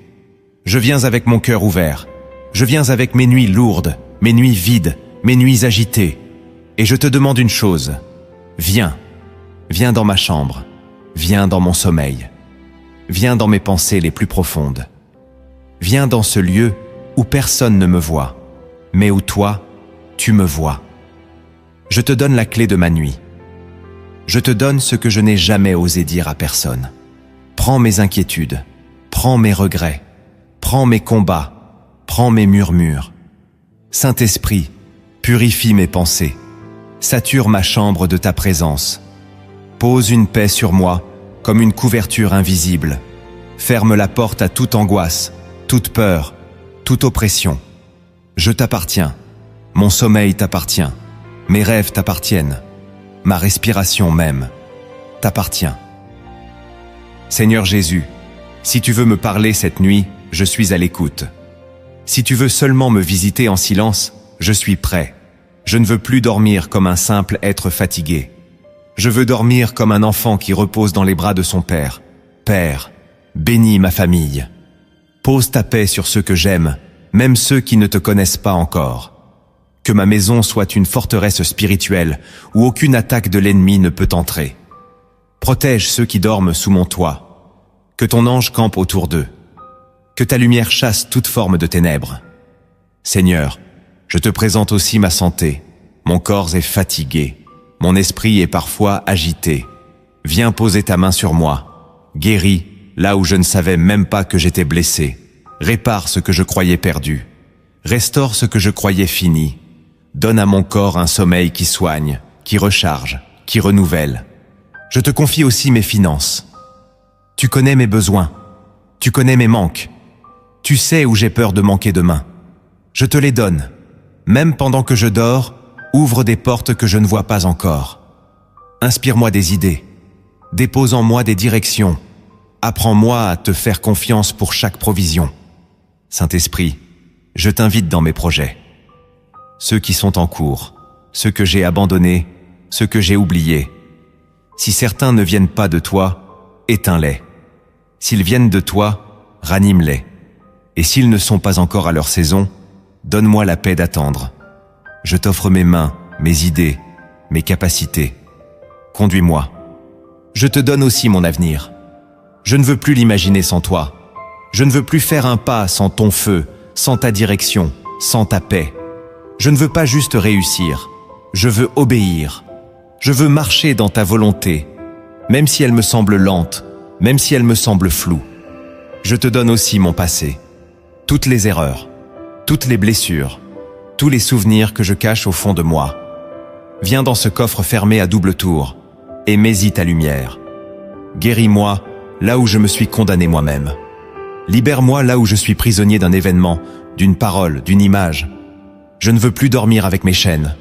Je viens avec mon cœur ouvert. Je viens avec mes nuits lourdes, mes nuits vides, mes nuits agitées. Et je te demande une chose. Viens. Viens dans ma chambre. Viens dans mon sommeil. Viens dans mes pensées les plus profondes. Viens dans ce lieu où personne ne me voit, mais où toi, tu me vois. Je te donne la clé de ma nuit. Je te donne ce que je n'ai jamais osé dire à personne. Prends mes inquiétudes, prends mes regrets, prends mes combats, prends mes murmures. Saint-Esprit, purifie mes pensées, sature ma chambre de ta présence. Pose une paix sur moi comme une couverture invisible. Ferme la porte à toute angoisse, toute peur, toute oppression. Je t'appartiens, mon sommeil t'appartient, mes rêves t'appartiennent, ma respiration même t'appartient. Seigneur Jésus, si tu veux me parler cette nuit, je suis à l'écoute. Si tu veux seulement me visiter en silence, je suis prêt. Je ne veux plus dormir comme un simple être fatigué. Je veux dormir comme un enfant qui repose dans les bras de son Père. Père, bénis ma famille. Pose ta paix sur ceux que j'aime, même ceux qui ne te connaissent pas encore. Que ma maison soit une forteresse spirituelle où aucune attaque de l'ennemi ne peut entrer. Protège ceux qui dorment sous mon toit. Que ton ange campe autour d'eux. Que ta lumière chasse toute forme de ténèbres. Seigneur, je te présente aussi ma santé. Mon corps est fatigué. Mon esprit est parfois agité. Viens poser ta main sur moi. Guéris là où je ne savais même pas que j'étais blessé. Répare ce que je croyais perdu. Restaure ce que je croyais fini. Donne à mon corps un sommeil qui soigne, qui recharge, qui renouvelle. Je te confie aussi mes finances. Tu connais mes besoins. Tu connais mes manques. Tu sais où j'ai peur de manquer demain. Je te les donne. Même pendant que je dors, ouvre des portes que je ne vois pas encore. Inspire-moi des idées. Dépose en moi des directions. Apprends-moi à te faire confiance pour chaque provision. Saint-Esprit, je t'invite dans mes projets. Ceux qui sont en cours, ceux que j'ai abandonnés, ceux que j'ai oubliés. Si certains ne viennent pas de toi, éteins-les. S'ils viennent de toi, ranime-les. Et s'ils ne sont pas encore à leur saison, donne-moi la paix d'attendre. Je t'offre mes mains, mes idées, mes capacités. Conduis-moi. Je te donne aussi mon avenir. Je ne veux plus l'imaginer sans toi. Je ne veux plus faire un pas sans ton feu, sans ta direction, sans ta paix. Je ne veux pas juste réussir. Je veux obéir. Je veux marcher dans ta volonté, même si elle me semble lente, même si elle me semble floue. Je te donne aussi mon passé, toutes les erreurs, toutes les blessures, tous les souvenirs que je cache au fond de moi. Viens dans ce coffre fermé à double tour et mets-y ta lumière. Guéris-moi là où je me suis condamné moi-même. Libère-moi là où je suis prisonnier d'un événement, d'une parole, d'une image. Je ne veux plus dormir avec mes chaînes.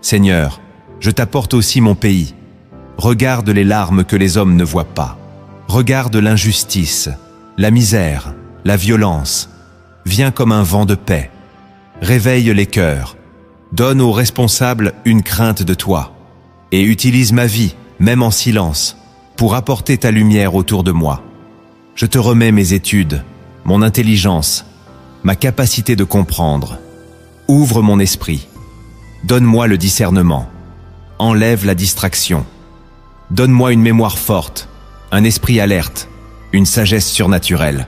Seigneur, je t'apporte aussi mon pays. Regarde les larmes que les hommes ne voient pas. Regarde l'injustice, la misère, la violence. Viens comme un vent de paix. Réveille les cœurs. Donne aux responsables une crainte de toi. Et utilise ma vie, même en silence, pour apporter ta lumière autour de moi. Je te remets mes études, mon intelligence, ma capacité de comprendre. Ouvre mon esprit. Donne-moi le discernement. Enlève la distraction. Donne-moi une mémoire forte, un esprit alerte, une sagesse surnaturelle.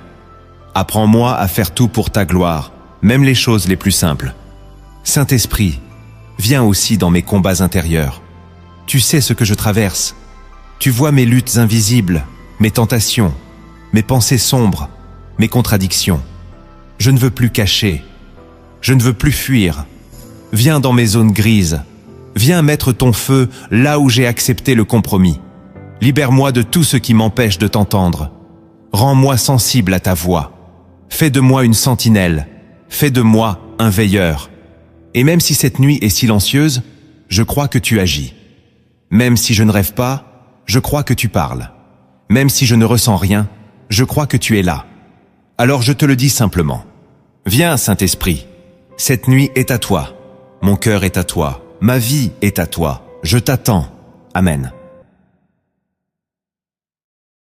Apprends-moi à faire tout pour ta gloire, même les choses les plus simples. Saint-Esprit, viens aussi dans mes combats intérieurs. Tu sais ce que je traverse. Tu vois mes luttes invisibles, mes tentations, mes pensées sombres, mes contradictions. Je ne veux plus cacher. Je ne veux plus fuir. Viens dans mes zones grises. Viens mettre ton feu là où j'ai accepté le compromis. Libère-moi de tout ce qui m'empêche de t'entendre. Rends-moi sensible à ta voix. Fais de moi une sentinelle. Fais de moi un veilleur. Et même si cette nuit est silencieuse, je crois que tu agis. Même si je ne rêve pas, je crois que tu parles. Même si je ne ressens rien, je crois que tu es là. Alors je te le dis simplement. Viens, Saint-Esprit. Cette nuit est à toi. Mon cœur est à toi. Ma vie est à toi. Je t'attends. Amen.